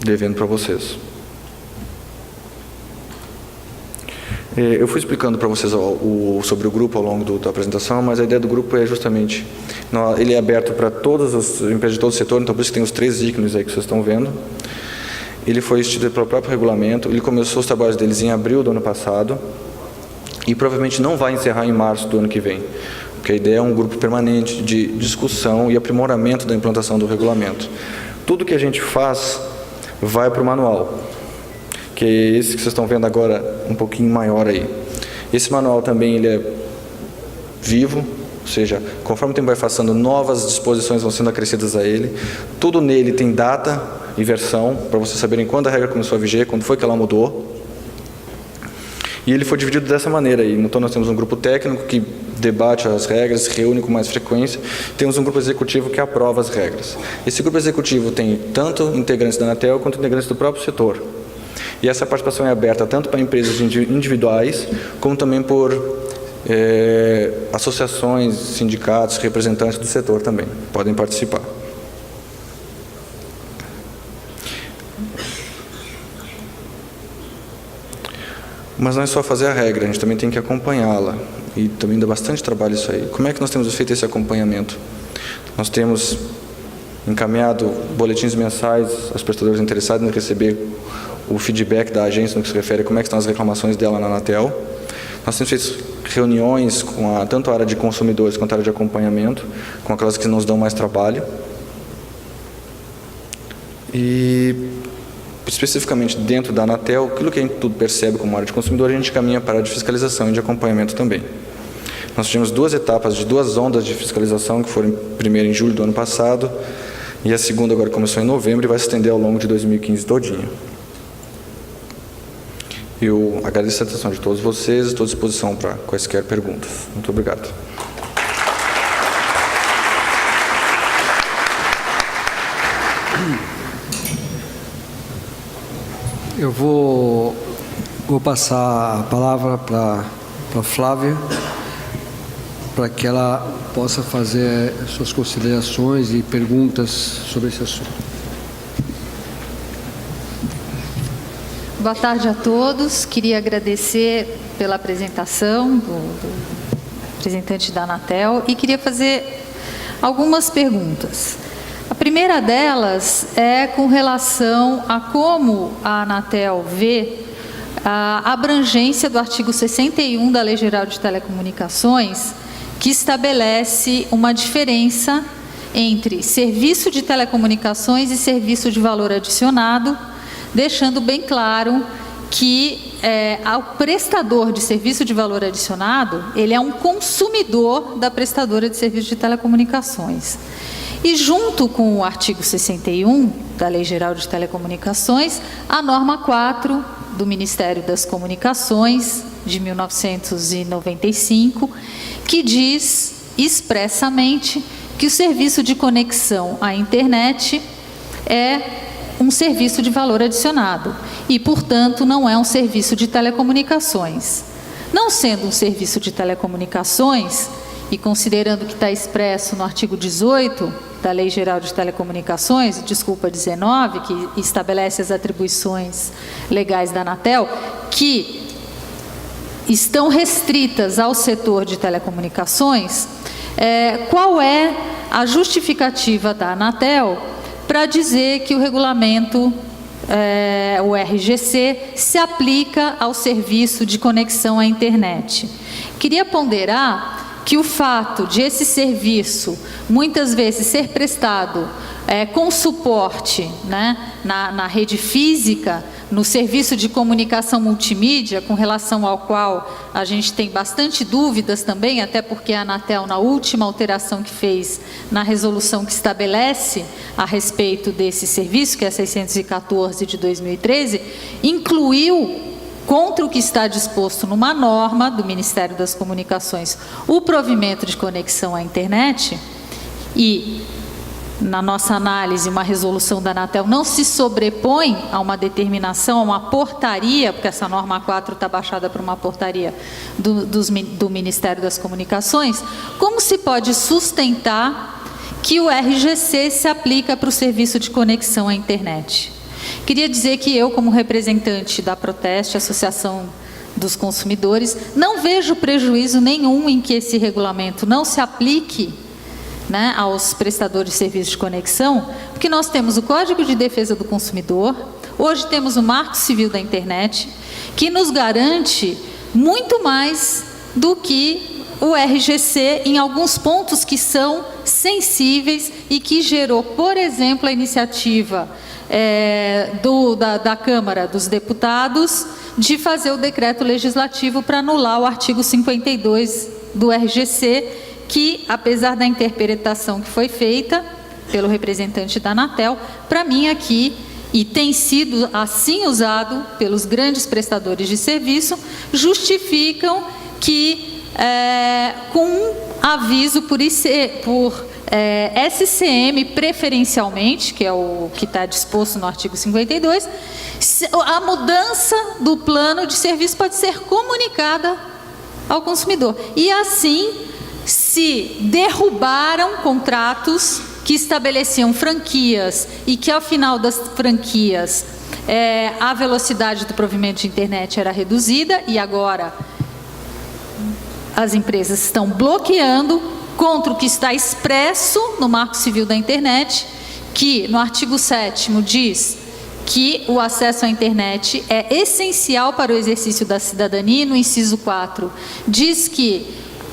devendo para vocês. Eu fui explicando para vocês sobre o grupo ao longo da apresentação, mas a ideia do grupo é justamente, ele é aberto para todas as empresas de todo o setor, então por isso que tem os 3 ícones aí que vocês estão vendo. Ele foi instituído pelo próprio regulamento, ele começou os trabalhos deles em abril do ano passado e provavelmente não vai encerrar em março do ano que vem, porque a ideia é um grupo permanente de discussão e aprimoramento da implantação do regulamento. Tudo que a gente faz vai para o manual, que é esse que vocês estão vendo agora, um pouquinho maior aí. Esse manual também ele é vivo, ou seja, conforme o tempo vai passando, novas disposições vão sendo acrescidas a ele. Tudo nele tem data e versão, para vocês saberem quando a regra começou a viger, quando foi que ela mudou. E ele foi dividido dessa maneira aí. Então nós temos um grupo técnico que debate as regras, se reúne com mais frequência. Temos um grupo executivo que aprova as regras. Esse grupo executivo tem tanto integrantes da Anatel quanto integrantes do próprio setor. E essa participação é aberta tanto para empresas individuais, como também por associações, sindicatos, representantes do setor também podem participar. Mas não é só fazer a regra, a gente também tem que acompanhá-la. E também dá bastante trabalho isso aí. Como é que nós temos feito esse acompanhamento? Nós temos encaminhado boletins mensais aos prestadores interessados em receber o feedback da agência no que se refere a como é que estão as reclamações dela na Anatel. Nós temos feito reuniões com tanto a área de consumidores quanto a área de acompanhamento, com aquelas que nos dão mais trabalho. E, especificamente dentro da Anatel, aquilo que a gente tudo percebe como área de consumidor, a gente caminha para a área de fiscalização e de acompanhamento também. Nós tivemos 2 etapas de 2 ondas de fiscalização, que foram a primeira em julho do ano passado, e a segunda agora começou em novembro e vai se estender ao longo de 2015 todinho. Eu agradeço a atenção de todos vocês e estou à disposição para quaisquer perguntas. Muito obrigado. Eu vou passar a palavra para a Flávia, para que ela possa fazer suas considerações e perguntas sobre esse assunto. Boa tarde a todos. Queria agradecer pela apresentação do representante da Anatel e queria fazer algumas perguntas. A primeira delas é com relação a como a Anatel vê a abrangência do artigo 61 da Lei Geral de Telecomunicações, que estabelece uma diferença entre serviço de telecomunicações e serviço de valor adicionado, deixando bem claro que o prestador de serviço de valor adicionado, ele é um consumidor da prestadora de serviço de telecomunicações. E junto com o artigo 61 da Lei Geral de Telecomunicações, a norma 4 do Ministério das Comunicações, de 1995, que diz expressamente que o serviço de conexão à internet é um serviço de valor adicionado e, portanto, não é um serviço de telecomunicações. Não sendo um serviço de telecomunicações, e considerando que está expresso no artigo 18 da Lei Geral de Telecomunicações, 19, que estabelece as atribuições legais da Anatel, que estão restritas ao setor de telecomunicações, qual é a justificativa da Anatel para dizer que o regulamento, o RGC, se aplica ao serviço de conexão à internet? Queria ponderar que o fato de esse serviço, muitas vezes, ser prestado com suporte, né, na rede física, no serviço de comunicação multimídia, com relação ao qual a gente tem bastante dúvidas também, até porque a Anatel, na última alteração que fez na resolução que estabelece a respeito desse serviço, que é a 614 de 2013, incluiu, contra o que está disposto numa norma do Ministério das Comunicações, o provimento de conexão à internet, e, na nossa análise, uma resolução da Anatel não se sobrepõe a uma determinação, a uma portaria, porque essa norma 4 está baixada por uma portaria do Ministério das Comunicações, como se pode sustentar que o RGC se aplica para o serviço de conexão à internet? Queria dizer que eu, como representante da Proteste, Associação dos Consumidores, não vejo prejuízo nenhum em que esse regulamento não se aplique, né, aos prestadores de serviços de conexão, porque nós temos o Código de Defesa do Consumidor, hoje temos o Marco Civil da Internet, que nos garante muito mais do que o RGC em alguns pontos que são sensíveis e que gerou, por exemplo, a iniciativa da Câmara dos Deputados de fazer o decreto legislativo para anular o artigo 52 do RGC, que, apesar da interpretação que foi feita pelo representante da Anatel, para mim aqui, e tem sido assim usado pelos grandes prestadores de serviço, justificam que, com um aviso por SCM preferencialmente, que é o que está disposto no artigo 52, a mudança do plano de serviço pode ser comunicada ao consumidor. E assim se derrubaram contratos que estabeleciam franquias e que, ao final das franquias, a velocidade do provimento de internet era reduzida, e agora as empresas estão bloqueando contra o que está expresso no Marco Civil da Internet, que no artigo 7º diz que o acesso à internet é essencial para o exercício da cidadania, no inciso 4 diz que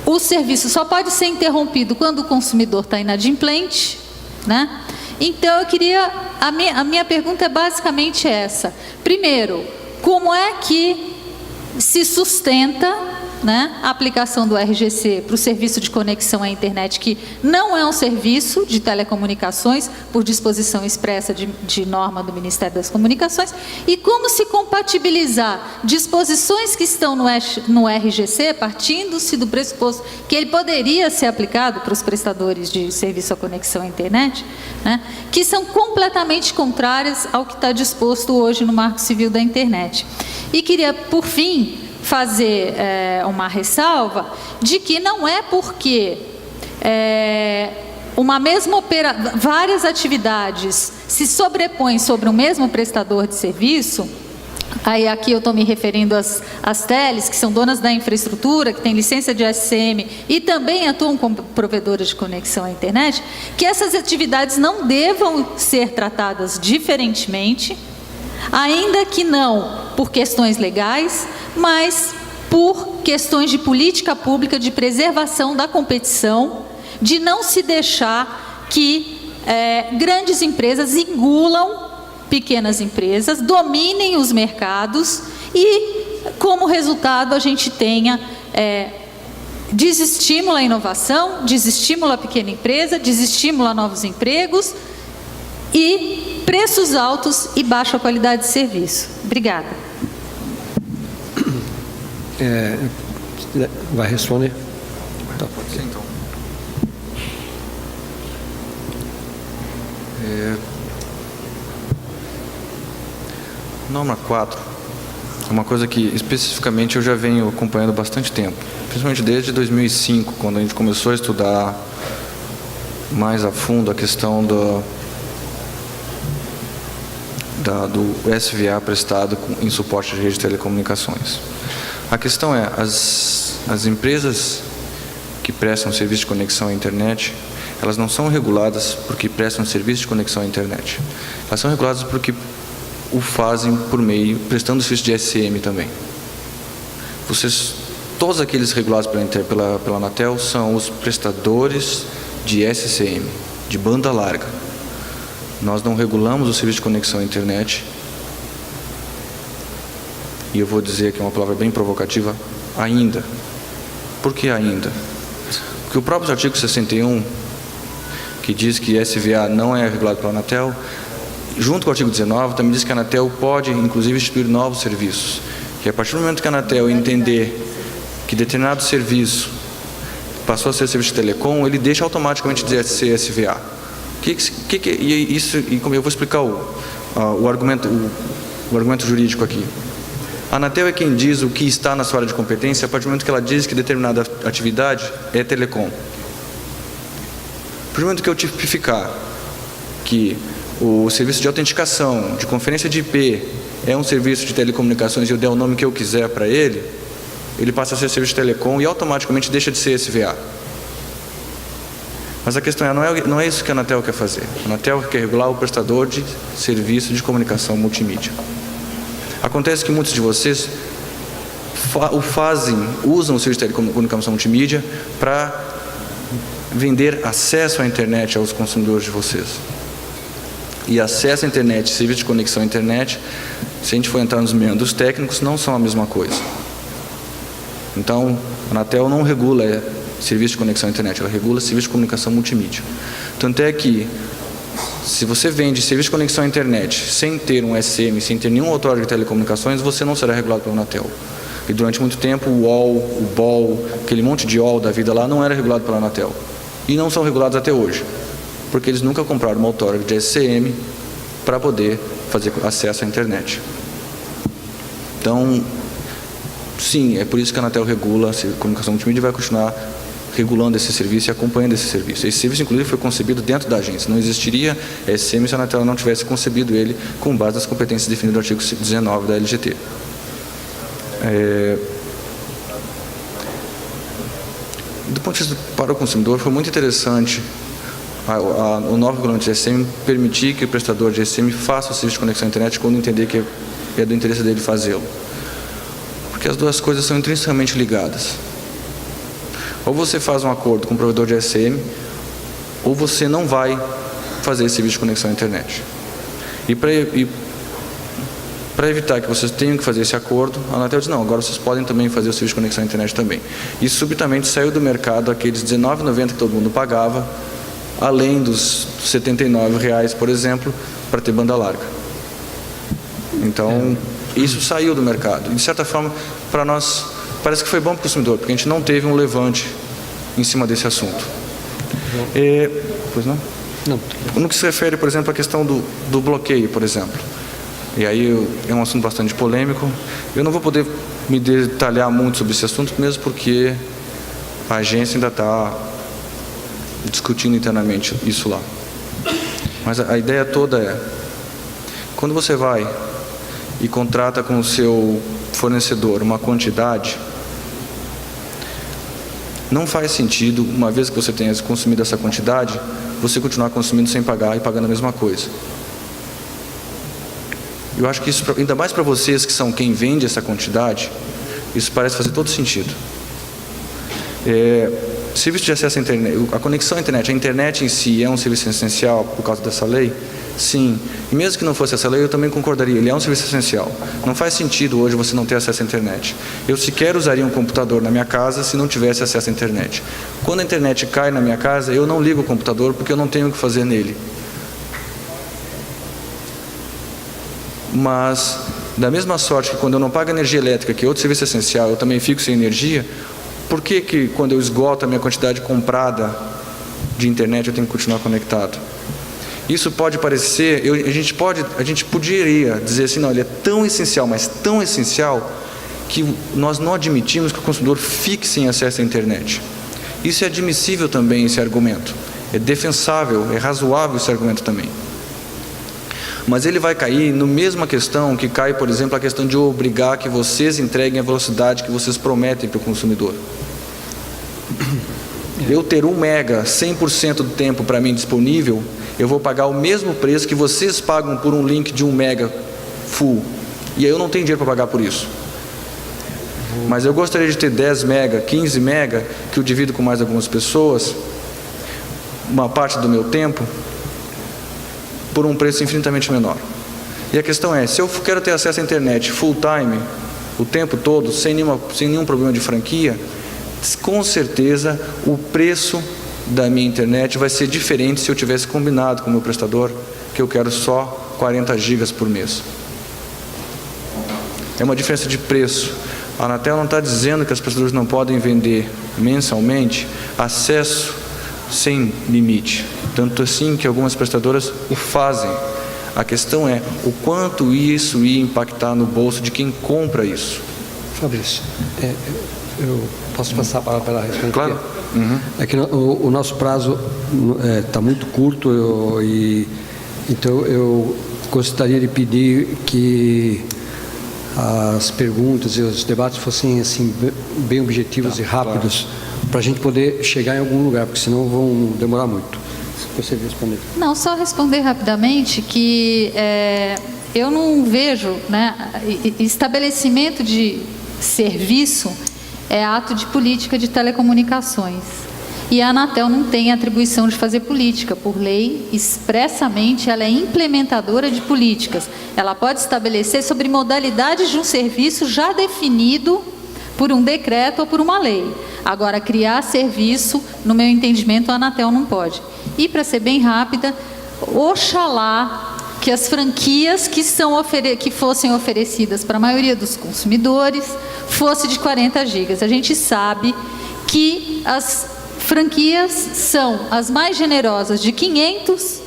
o serviço só pode ser interrompido quando o consumidor está inadimplente, né? Então, eu queria... A minha pergunta é basicamente essa. Primeiro, como é que se sustenta, né, a aplicação do RGC para o serviço de conexão à internet, que não é um serviço de telecomunicações, por disposição expressa de norma do Ministério das Comunicações, e como se compatibilizar disposições que estão no RGC, partindo-se do pressuposto que ele poderia ser aplicado para os prestadores de serviço à conexão à internet, né, que são completamente contrárias ao que está disposto hoje no Marco Civil da Internet. E queria, por fim, fazer uma ressalva de que não é porque várias atividades se sobrepõem sobre o mesmo prestador de serviço. Aí aqui eu estou me referindo às teles, que são donas da infraestrutura, que têm licença de SCM e também atuam como provedoras de conexão à internet, que essas atividades não devam ser tratadas diferentemente, ainda que não por questões legais, mas por questões de política pública, de preservação da competição, de não se deixar que grandes empresas engulam pequenas empresas, dominem os mercados e, como resultado, a gente tenha desestímulo à inovação, desestímulo à pequena empresa, desestímulo a novos empregos e preços altos e baixa qualidade de serviço. Obrigada. Vai responder? Tá, pode ser então. Norma 4 é uma coisa que especificamente eu já venho acompanhando há bastante tempo, principalmente desde 2005, quando a gente começou a estudar mais a fundo a questão do SVA prestado em suporte de rede de telecomunicações. A questão é, as empresas que prestam serviço de conexão à internet, elas não são reguladas porque prestam serviço de conexão à internet. Elas são reguladas porque o fazem por meio, prestando serviço de SCM também. Todos aqueles regulados pela Anatel são os prestadores de SCM, de banda larga. Nós não regulamos o serviço de conexão à internet. E eu vou dizer aqui uma palavra bem provocativa, ainda. Por que ainda? Porque o próprio artigo 61, que diz que SVA não é regulado pela Anatel, junto com o artigo 19, também diz que a Anatel pode, inclusive, instituir novos serviços. Que a partir do momento que a Anatel entender que determinado serviço passou a ser serviço de telecom, ele deixa automaticamente de ser SVA. E como eu vou explicar o argumento jurídico aqui. A Anatel é quem diz o que está na sua área de competência a partir do momento que ela diz que determinada atividade é telecom. A partir do momento que eu tipificar que o serviço de autenticação, de conferência de IP, é um serviço de telecomunicações e eu der o nome que eu quiser para ele, ele passa a ser serviço de telecom e automaticamente deixa de ser SVA. Mas a questão não é isso que a Anatel quer fazer. A Anatel quer regular o prestador de serviço de comunicação multimídia. Acontece que muitos de vocês usam o serviço de telecomunicação multimídia para vender acesso à internet aos consumidores de vocês. E acesso à internet, serviço de conexão à internet, se a gente for entrar nos meandros técnicos, não são a mesma coisa. Então, a Anatel não regula serviço de conexão à internet, ela regula serviço de comunicação multimídia. Tanto é que, se você vende serviço de conexão à internet sem ter um SCM, sem ter nenhum autor de telecomunicações, você não será regulado pela Anatel. E durante muito tempo o UOL, o BOL, aquele monte de OL da vida lá não era regulado pela Anatel. E não são regulados até hoje, porque eles nunca compraram uma authority de SCM para poder fazer acesso à internet. Então, sim, é por isso que a Anatel regula a comunicação multimídia e vai continuar regulando esse serviço e acompanhando esse serviço. Esse serviço, inclusive, foi concebido dentro da agência. Não existiria SCM se a Anatel não tivesse concebido ele com base nas competências definidas no artigo 19 da LGT. Do ponto de vista para o consumidor, foi muito interessante o novo regulamento de GSM permitir que o prestador de GSM faça o serviço de conexão à internet quando entender que é do interesse dele fazê-lo. Porque as duas coisas são intrinsecamente ligadas. Ou você faz um acordo com o provedor de GSM, ou você não vai fazer esse serviço de conexão à internet. E para evitar que vocês tenham que fazer esse acordo, a Anatel diz, não, agora vocês podem também fazer o serviço de conexão à internet também. E subitamente saiu do mercado aqueles R$19,90 que todo mundo pagava, além dos R$79, por exemplo, para ter banda larga. Então, isso saiu do mercado. E, de certa forma, para nós, parece que foi bom para o consumidor, porque a gente não teve um levante em cima desse assunto. Pois não? Não. No que se refere, por exemplo, à questão do bloqueio, por exemplo. E aí é um assunto bastante polêmico. Eu não vou poder me detalhar muito sobre esse assunto, mesmo porque a agência ainda está discutindo internamente isso lá. Mas a ideia toda é, quando você vai e contrata com o seu fornecedor uma quantidade, não faz sentido, uma vez que você tenha consumido essa quantidade, você continuar consumindo sem pagar e pagando a mesma coisa. Eu acho que isso, ainda mais para vocês que são quem vende essa quantidade, isso parece fazer todo sentido. Serviço de acesso à internet, a conexão à internet, a internet em si é um serviço essencial por causa dessa lei? Sim. E mesmo que não fosse essa lei, eu também concordaria, ele é um serviço essencial. Não faz sentido hoje você não ter acesso à internet. Eu sequer usaria um computador na minha casa se não tivesse acesso à internet. Quando a internet cai na minha casa, eu não ligo o computador porque eu não tenho o que fazer nele. Mas, da mesma sorte que quando eu não pago energia elétrica, que é outro serviço essencial, eu também fico sem energia, por que quando eu esgoto a minha quantidade comprada de internet eu tenho que continuar conectado? Isso pode parecer, a gente poderia dizer assim, não, ele é tão essencial, mas tão essencial, que nós não admitimos que o consumidor fique sem acesso à internet. Isso é admissível também, esse argumento. É defensável, é razoável esse argumento também. Mas ele vai cair na mesma questão que cai, por exemplo, a questão de obrigar que vocês entreguem a velocidade que vocês prometem para o consumidor. Eu ter 1 mega 100% do tempo para mim disponível, eu vou pagar o mesmo preço que vocês pagam por um link de 1 mega full. E aí eu não tenho dinheiro para pagar por isso. Mas eu gostaria de ter 10 mega, 15 mega, que eu divido com mais algumas pessoas, uma parte do meu tempo, por um preço infinitamente menor. E a questão é, se eu quero ter acesso à internet full time, o tempo todo, sem nenhum problema de franquia, com certeza o preço da minha internet vai ser diferente se eu tivesse combinado com o meu prestador que eu quero só 40 gigas por mês. É uma diferença de preço. A Anatel não está dizendo que as prestadoras não podem vender mensalmente acesso sem limite. Tanto assim que algumas prestadoras o fazem. A questão é o quanto isso ia impactar no bolso de quem compra isso. Fabrício, eu posso passar a palavra para ela responder? Claro. É que o nosso prazo está muito curto, então eu gostaria de pedir que as perguntas e os debates fossem assim, bem objetivos e rápidos, para a gente poder chegar em algum lugar, porque senão vão demorar muito. Você responder. Não, só responder rapidamente que eu não vejo, né, estabelecimento de serviço é ato de política de telecomunicações. E a Anatel não tem atribuição de fazer política. Por lei, expressamente, ela é implementadora de políticas. Ela pode estabelecer sobre modalidades de um serviço já definido por um decreto ou por uma lei. Agora, criar serviço, no meu entendimento, a Anatel não pode. E, para ser bem rápida, oxalá que as franquias que fossem oferecidas para a maioria dos consumidores fosse de 40 gigas. A gente sabe que as franquias são as mais generosas de 500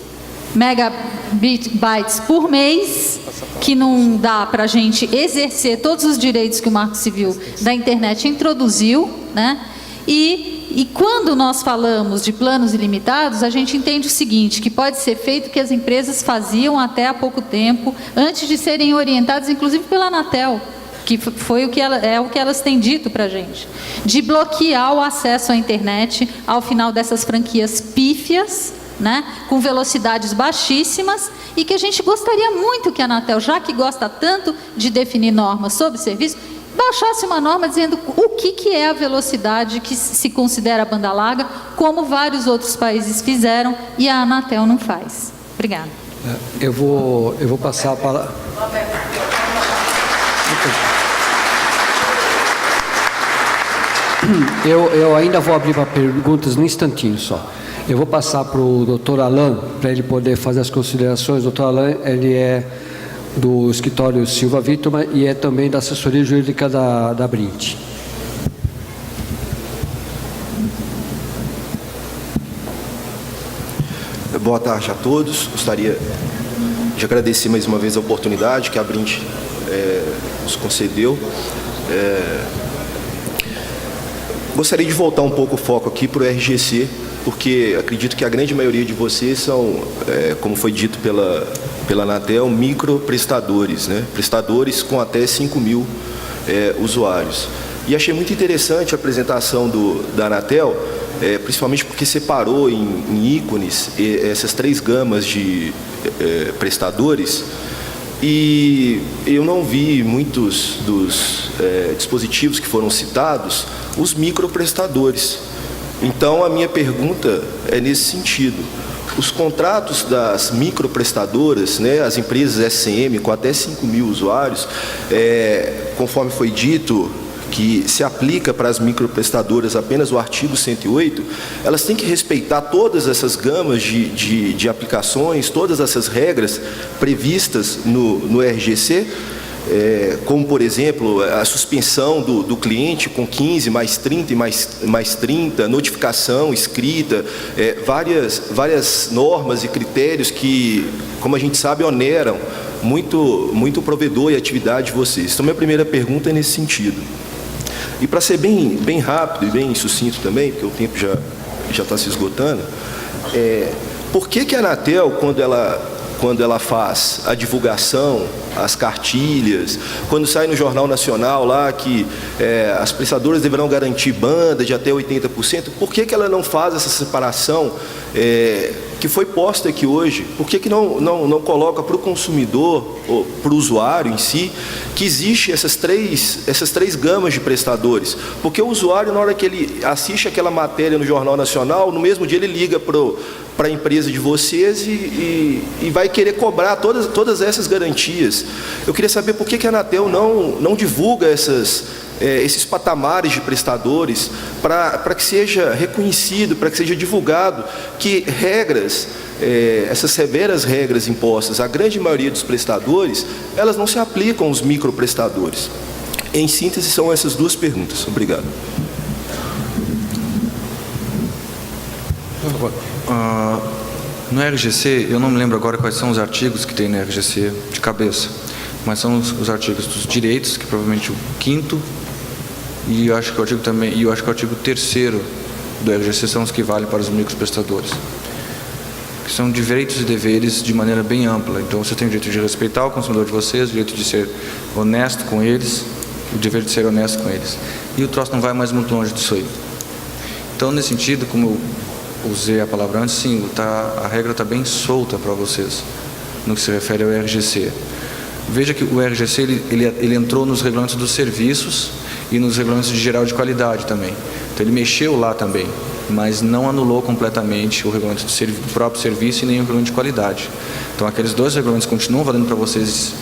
megabytes por mês, que não dá para a gente exercer todos os direitos que o Marco Civil da internet introduziu, né? E quando nós falamos de planos ilimitados, a gente entende o seguinte, que pode ser feito o que as empresas faziam até há pouco tempo, antes de serem orientadas, inclusive pela Anatel, que foi o que elas têm dito para a gente, de bloquear o acesso à internet ao final dessas franquias pífias, né, com velocidades baixíssimas, e que a gente gostaria muito que a Anatel, já que gosta tanto de definir normas sobre serviço, baixasse uma norma dizendo o que é a velocidade que se considera banda larga, como vários outros países fizeram e a Anatel não faz. Obrigada. Eu vou passar a palavra. Eu ainda vou abrir para perguntas num instantinho só. Eu vou passar para o doutor Alain, para ele poder fazer as considerações. O doutor Alain, ele é do escritório Silva Vítima e é também da assessoria jurídica da Brint. Boa tarde a todos. Gostaria de agradecer mais uma vez a oportunidade que a Brint nos concedeu. Gostaria de voltar um pouco o foco aqui para o RGC, porque acredito que a grande maioria de vocês são, como foi dito pela Anatel, microprestadores, né? Prestadores com até 5.000 usuários. E achei muito interessante a apresentação da Anatel, principalmente porque separou em ícones essas 3 gamas de prestadores, e eu não vi muitos dos dispositivos que foram citados, os microprestadores. Então, a minha pergunta é nesse sentido. Os contratos das microprestadoras, né, as empresas SCM com até 5.000 usuários, conforme foi dito, que se aplica para as microprestadoras apenas o artigo 108, elas têm que respeitar todas essas gamas de aplicações, todas essas regras previstas no RGC, como, por exemplo, a suspensão do cliente com 15, mais 30 e mais 30, notificação escrita, várias normas e critérios que, como a gente sabe, oneram muito o provedor e a atividade de vocês. Então, minha primeira pergunta é nesse sentido. E para ser bem rápido e bem sucinto também, porque o tempo já está se esgotando, por que a Anatel, quando ela faz a divulgação, as cartilhas, quando sai no Jornal Nacional lá que as prestadoras deverão garantir banda de até 80%, por que ela não faz essa separação que foi posta aqui hoje? Por que não coloca para o consumidor, ou para o usuário em si, que existe essas três gamas de prestadores? Porque o usuário, na hora que ele assiste aquela matéria no Jornal Nacional, no mesmo dia ele liga para a empresa de vocês e vai querer cobrar todas essas garantias. Eu queria saber por que a Anatel não divulga esses patamares de prestadores para que seja reconhecido, para que seja divulgado que regras, essas severas regras impostas à grande maioria dos prestadores, elas não se aplicam aos microprestadores. Em síntese, são essas 2 perguntas. Obrigado. No RGC, eu não me lembro agora quais são os artigos que tem no RGC de cabeça, mas são os artigos dos direitos, que provavelmente o 5º, e eu acho que o artigo 3º do RGC são os que valem para os microprestadores, que são direitos e deveres de maneira bem ampla. Então, você tem o direito de respeitar o consumidor de vocês, o direito de ser honesto com eles, o dever de ser honesto com eles. E o troço não vai mais muito longe disso aí. Então, nesse sentido, como eu usei a palavra antes, sim, a regra está bem solta para vocês, no que se refere ao RGC. Veja que o RGC ele entrou nos regulamentos dos serviços e nos regulamentos de geral de qualidade também. Então, ele mexeu lá também, mas não anulou completamente o regulamento do próprio serviço e nem o regulamento de qualidade. Então, aqueles 2 regulamentos continuam valendo para vocês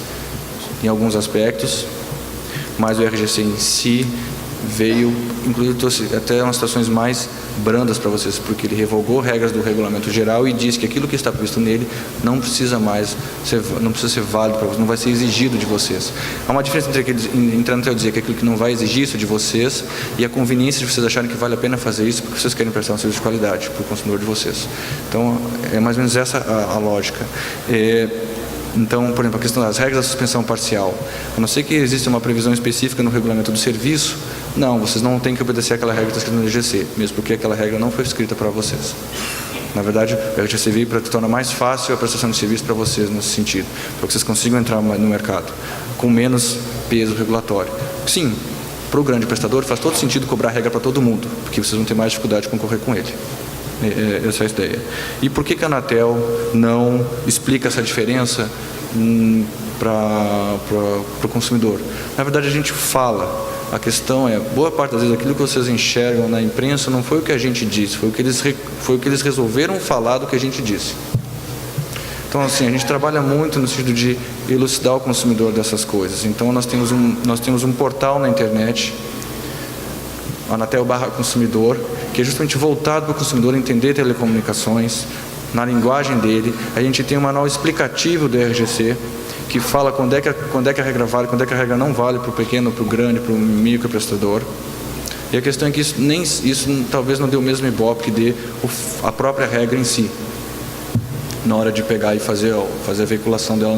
em alguns aspectos, mas o RGC em si veio, inclusive, até umas situações mais brandas para vocês, porque ele revogou regras do regulamento geral e diz que aquilo que está previsto nele não precisa ser válido para vocês, não vai ser exigido de vocês. Há uma diferença entre a Anatel dizer que aquilo que não vai exigir isso de vocês e a conveniência de vocês acharem que vale a pena fazer isso porque vocês querem prestar um serviço de qualidade para o consumidor de vocês. Então, é mais ou menos essa a lógica. Então, por exemplo, a questão das regras da suspensão parcial. A não ser que exista uma previsão específica no regulamento do serviço, não, vocês não têm que obedecer aquela regra que está escrita no RGC, mesmo porque aquela regra não foi escrita para vocês. Na verdade, o RGC veio para tornar mais fácil a prestação de serviço para vocês nesse sentido, para que vocês consigam entrar no mercado com menos peso regulatório. Sim, para o grande prestador faz todo sentido cobrar regra para todo mundo, porque vocês vão ter mais dificuldade de concorrer com ele. Essa é a ideia. E por que a Anatel não explica essa diferença para o consumidor? Na verdade, a gente fala. A questão é, boa parte das vezes, aquilo que vocês enxergam na imprensa não foi o que a gente disse, foi o que eles resolveram falar do que a gente disse. Então, assim, a gente trabalha muito no sentido de elucidar o consumidor dessas coisas. Então, nós temos um portal na internet, Anatel/consumidor, que é justamente voltado para o consumidor entender telecomunicações, na linguagem dele. A gente tem um manual explicativo do RGC, que fala quando é que a regra vale, quando é que a regra não vale para o pequeno, para o grande, para o microprestador. E a questão é que isso talvez não dê o mesmo ibope que dê a própria regra em si, na hora de pegar e fazer a veiculação dela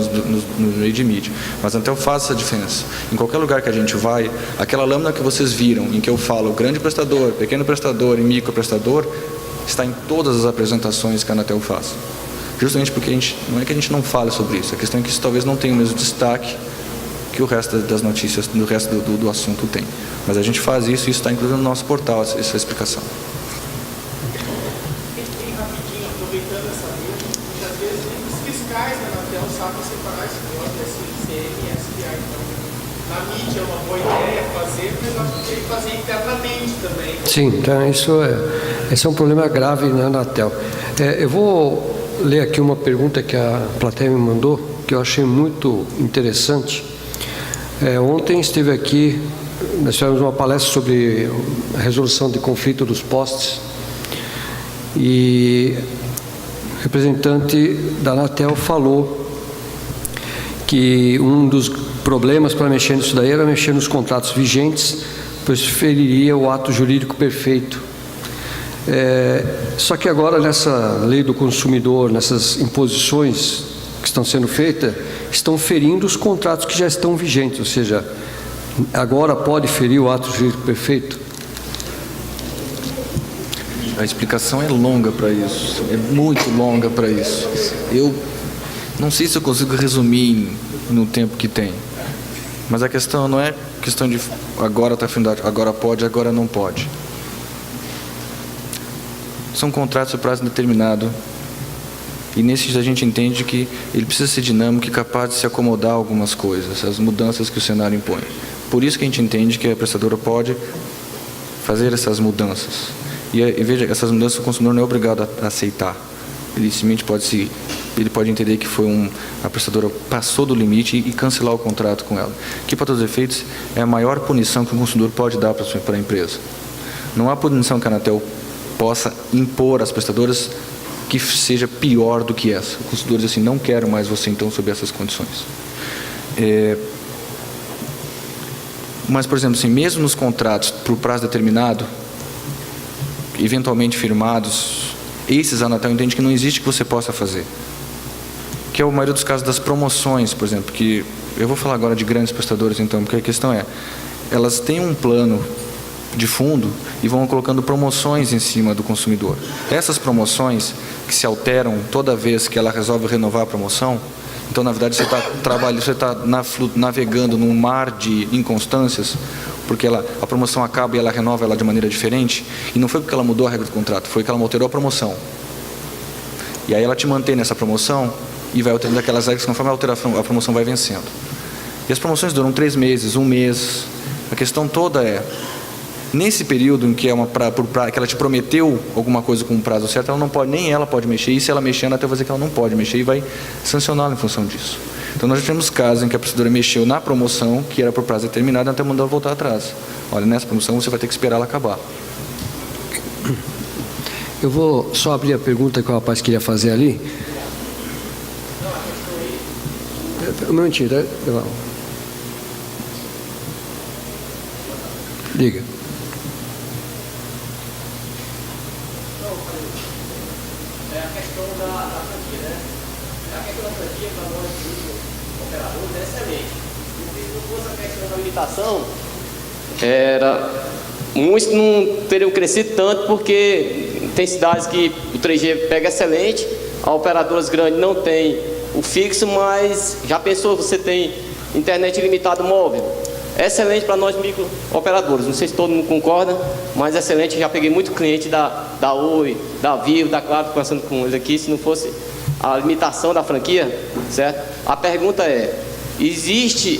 no meio de mídia. Mas até eu faço essa diferença. Em qualquer lugar que a gente vai, aquela lâmina que vocês viram, em que eu falo grande prestador, pequeno prestador e microprestador, está em todas as apresentações que a Anatel faz. Justamente porque não é que a gente não fale sobre isso, a questão é que isso talvez não tenha o mesmo destaque que o resto das notícias, do resto do assunto tem. Mas a gente faz isso e isso está incluído no nosso portal, essa explicação. Rapidinho, aproveitando essa linha, às vezes os fiscais da Anatel sabem separar esse código, SCM e SPA. Então, na mídia é uma boa ideia fazer, mas eu acho que tem que fazer internamente também. Sim, então esse é um problema grave na Anatel. Eu vou ler aqui uma pergunta que a plateia me mandou, que eu achei muito interessante. Ontem esteve aqui, nós tivemos uma palestra sobre a resolução de conflito dos postes, e o representante da Anatel falou que um dos problemas para mexer nisso daí era mexer nos contratos vigentes, pois feriria o ato jurídico perfeito. Só que agora, nessa lei do consumidor, nessas imposições que estão sendo feitas, estão ferindo os contratos que já estão vigentes, ou seja, agora pode ferir o ato jurídico perfeito? A explicação é longa para isso, é muito longa para isso. Eu não sei se eu consigo resumir no tempo que tem, mas a questão não é questão de agora está findado, agora pode, agora não pode. São contratos de prazo indeterminado, e nesses a gente entende que ele precisa ser dinâmico e capaz de se acomodar a algumas coisas, as mudanças que o cenário impõe. Por isso que a gente entende que a prestadora pode fazer essas mudanças. E veja, essas mudanças o consumidor não é obrigado a aceitar. Ele simplesmente pode entender que a prestadora passou do limite e cancelar o contrato com ela. Que, para todos os efeitos, é a maior punição que o consumidor pode dar para a empresa. Não há punição que a Anatel possa impor às prestadoras que seja pior do que essa. O consumidor diz assim, não quero mais você então sob essas condições. Mas, por exemplo, assim, mesmo nos contratos por prazo determinado, eventualmente firmados, esses a Anatel entende que não existe que você possa fazer. Que é a maioria dos casos das promoções, por exemplo, que eu vou falar agora de grandes prestadoras então, porque a questão é, elas têm um plano de fundo e vão colocando promoções em cima do consumidor. Essas promoções que se alteram toda vez que ela resolve renovar a promoção, então na verdade você está navegando num mar de inconstâncias, porque a promoção acaba e ela renova ela de maneira diferente, e não foi porque ela mudou a regra do contrato, foi que ela alterou a promoção. E aí ela te mantém nessa promoção e vai alterando aquelas regras conforme a promoção vai vencendo. E as promoções duram 3 meses, 1 mês. A questão toda é, nesse período em que que ela te prometeu alguma coisa com um prazo certo, ela não pode, nem ela pode mexer, e se ela mexer, ela até vai dizer que ela não pode mexer e vai sancioná-la em função disso. Então nós já tivemos casos em que a prestadora mexeu na promoção, que era por prazo determinado, até mandou ela voltar atrás. Olha, nessa promoção você vai ter que esperar ela acabar. Eu vou só abrir a pergunta que o rapaz queria fazer ali. Um momentinho, tá? Diga. É a questão da franquia, né? A questão da franquia para nós, operadores, é excelente. Se não fosse a questão da limitação, muitos não teriam crescido tanto, porque tem cidades que o 3G pega excelente, a operadoras grandes não tem o fixo, mas já pensou, você tem internet ilimitada móvel, excelente para nós microoperadores. Não sei se todo mundo concorda, mas excelente. Já peguei muito cliente da Oi, da Vivo, da Claro, conversando com eles aqui. Se não fosse a limitação da franquia, certo? A pergunta é, existe,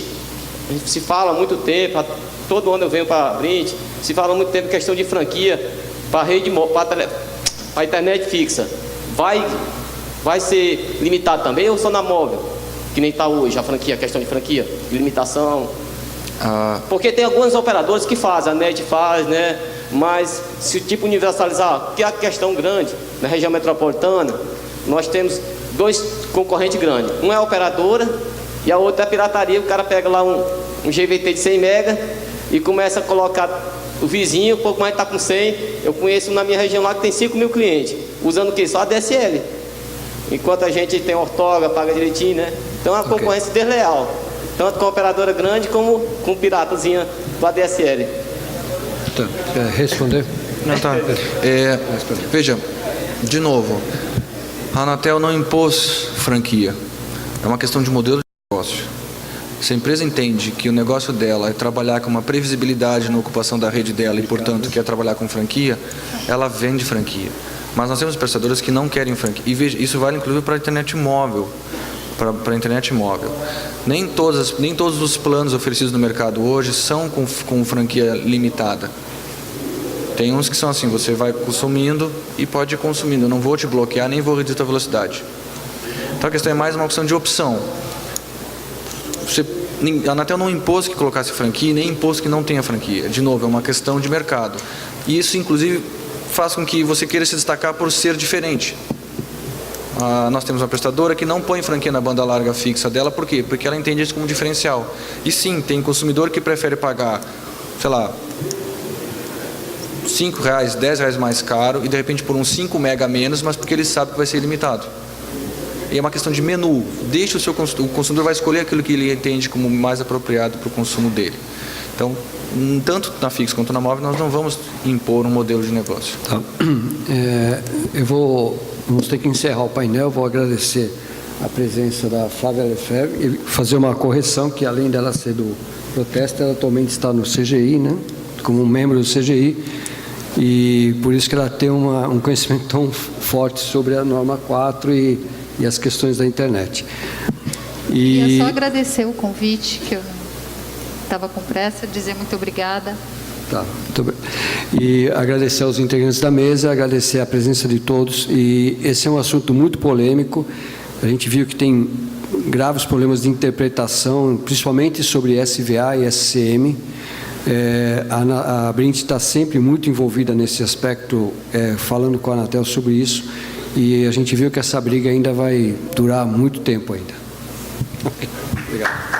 se fala há muito tempo, todo ano eu venho para a Brint, se fala há muito tempo questão de franquia para rede, para internet fixa. Vai ser limitado também ou só na móvel? Que nem está hoje a franquia, a questão de franquia, de limitação. Porque tem algumas operadoras que fazem, a NET faz, né? Mas se tipo universalizar, que é a questão grande na região metropolitana, nós temos 2 concorrentes grandes. Um é a operadora e a outra é a pirataria. O cara pega lá um GVT de 100 mega e começa a colocar o vizinho, um pouco mais está com 100. Eu conheço na minha região lá que tem 5.000 clientes, usando o quê? Só a DSL. Enquanto a gente tem ortoga, paga direitinho, né? Então é uma concorrência desleal, tanto com a operadora grande como com piratazinha do ADSL. Tá. Quer responder? Não, tá. Veja, de novo, a Anatel não impôs franquia. É uma questão de modelo de negócio. Se a empresa entende que o negócio dela é trabalhar com uma previsibilidade na ocupação da rede dela e, portanto, quer trabalhar com franquia, ela vende franquia. Mas nós temos prestadoras que não querem franquia. E veja, isso vale inclusive para a internet móvel. Para a internet móvel. Nem todos os planos oferecidos no mercado hoje são com franquia limitada. Tem uns que são assim, você vai consumindo e pode ir consumindo. Eu não vou te bloquear, nem vou reduzir a velocidade. Então a questão é mais uma questão de opção. A Anatel não impôs que colocasse franquia, nem impôs que não tenha franquia. De novo, é uma questão de mercado. E isso, inclusive, faz com que você queira se destacar por ser diferente. Nós temos uma prestadora que não põe franquia na banda larga fixa dela, por quê? Porque ela entende isso como diferencial. E sim, tem consumidor que prefere pagar, sei lá, R$5, R$10 mais caro e de repente por uns 5 mega a menos, mas porque ele sabe que vai ser ilimitado. E é uma questão de menu. Deixa o consumidor vai escolher aquilo que ele entende como mais apropriado para o consumo dele. Então, tanto na fixa quanto na móvel, nós não vamos impor um modelo de negócio. Tá. Vamos ter que encerrar o painel. Vou agradecer a presença da Flávia Lefebvre e fazer uma correção, que além dela ser do protesto, ela atualmente está no CGI, né? Como membro do CGI, e por isso que ela tem um conhecimento tão forte sobre a norma 4 e as questões da internet. Queria só agradecer o convite, que eu estava com pressa, dizer muito obrigada. Tá, muito bem. E agradecer aos integrantes da mesa, agradecer a presença de todos. E esse é um assunto muito polêmico. A gente viu que tem graves problemas de interpretação, principalmente sobre SVA e SCM. A Brint está sempre muito envolvida nesse aspecto, falando com a Anatel sobre isso. E a gente viu que essa briga ainda vai durar muito tempo ainda. Obrigado.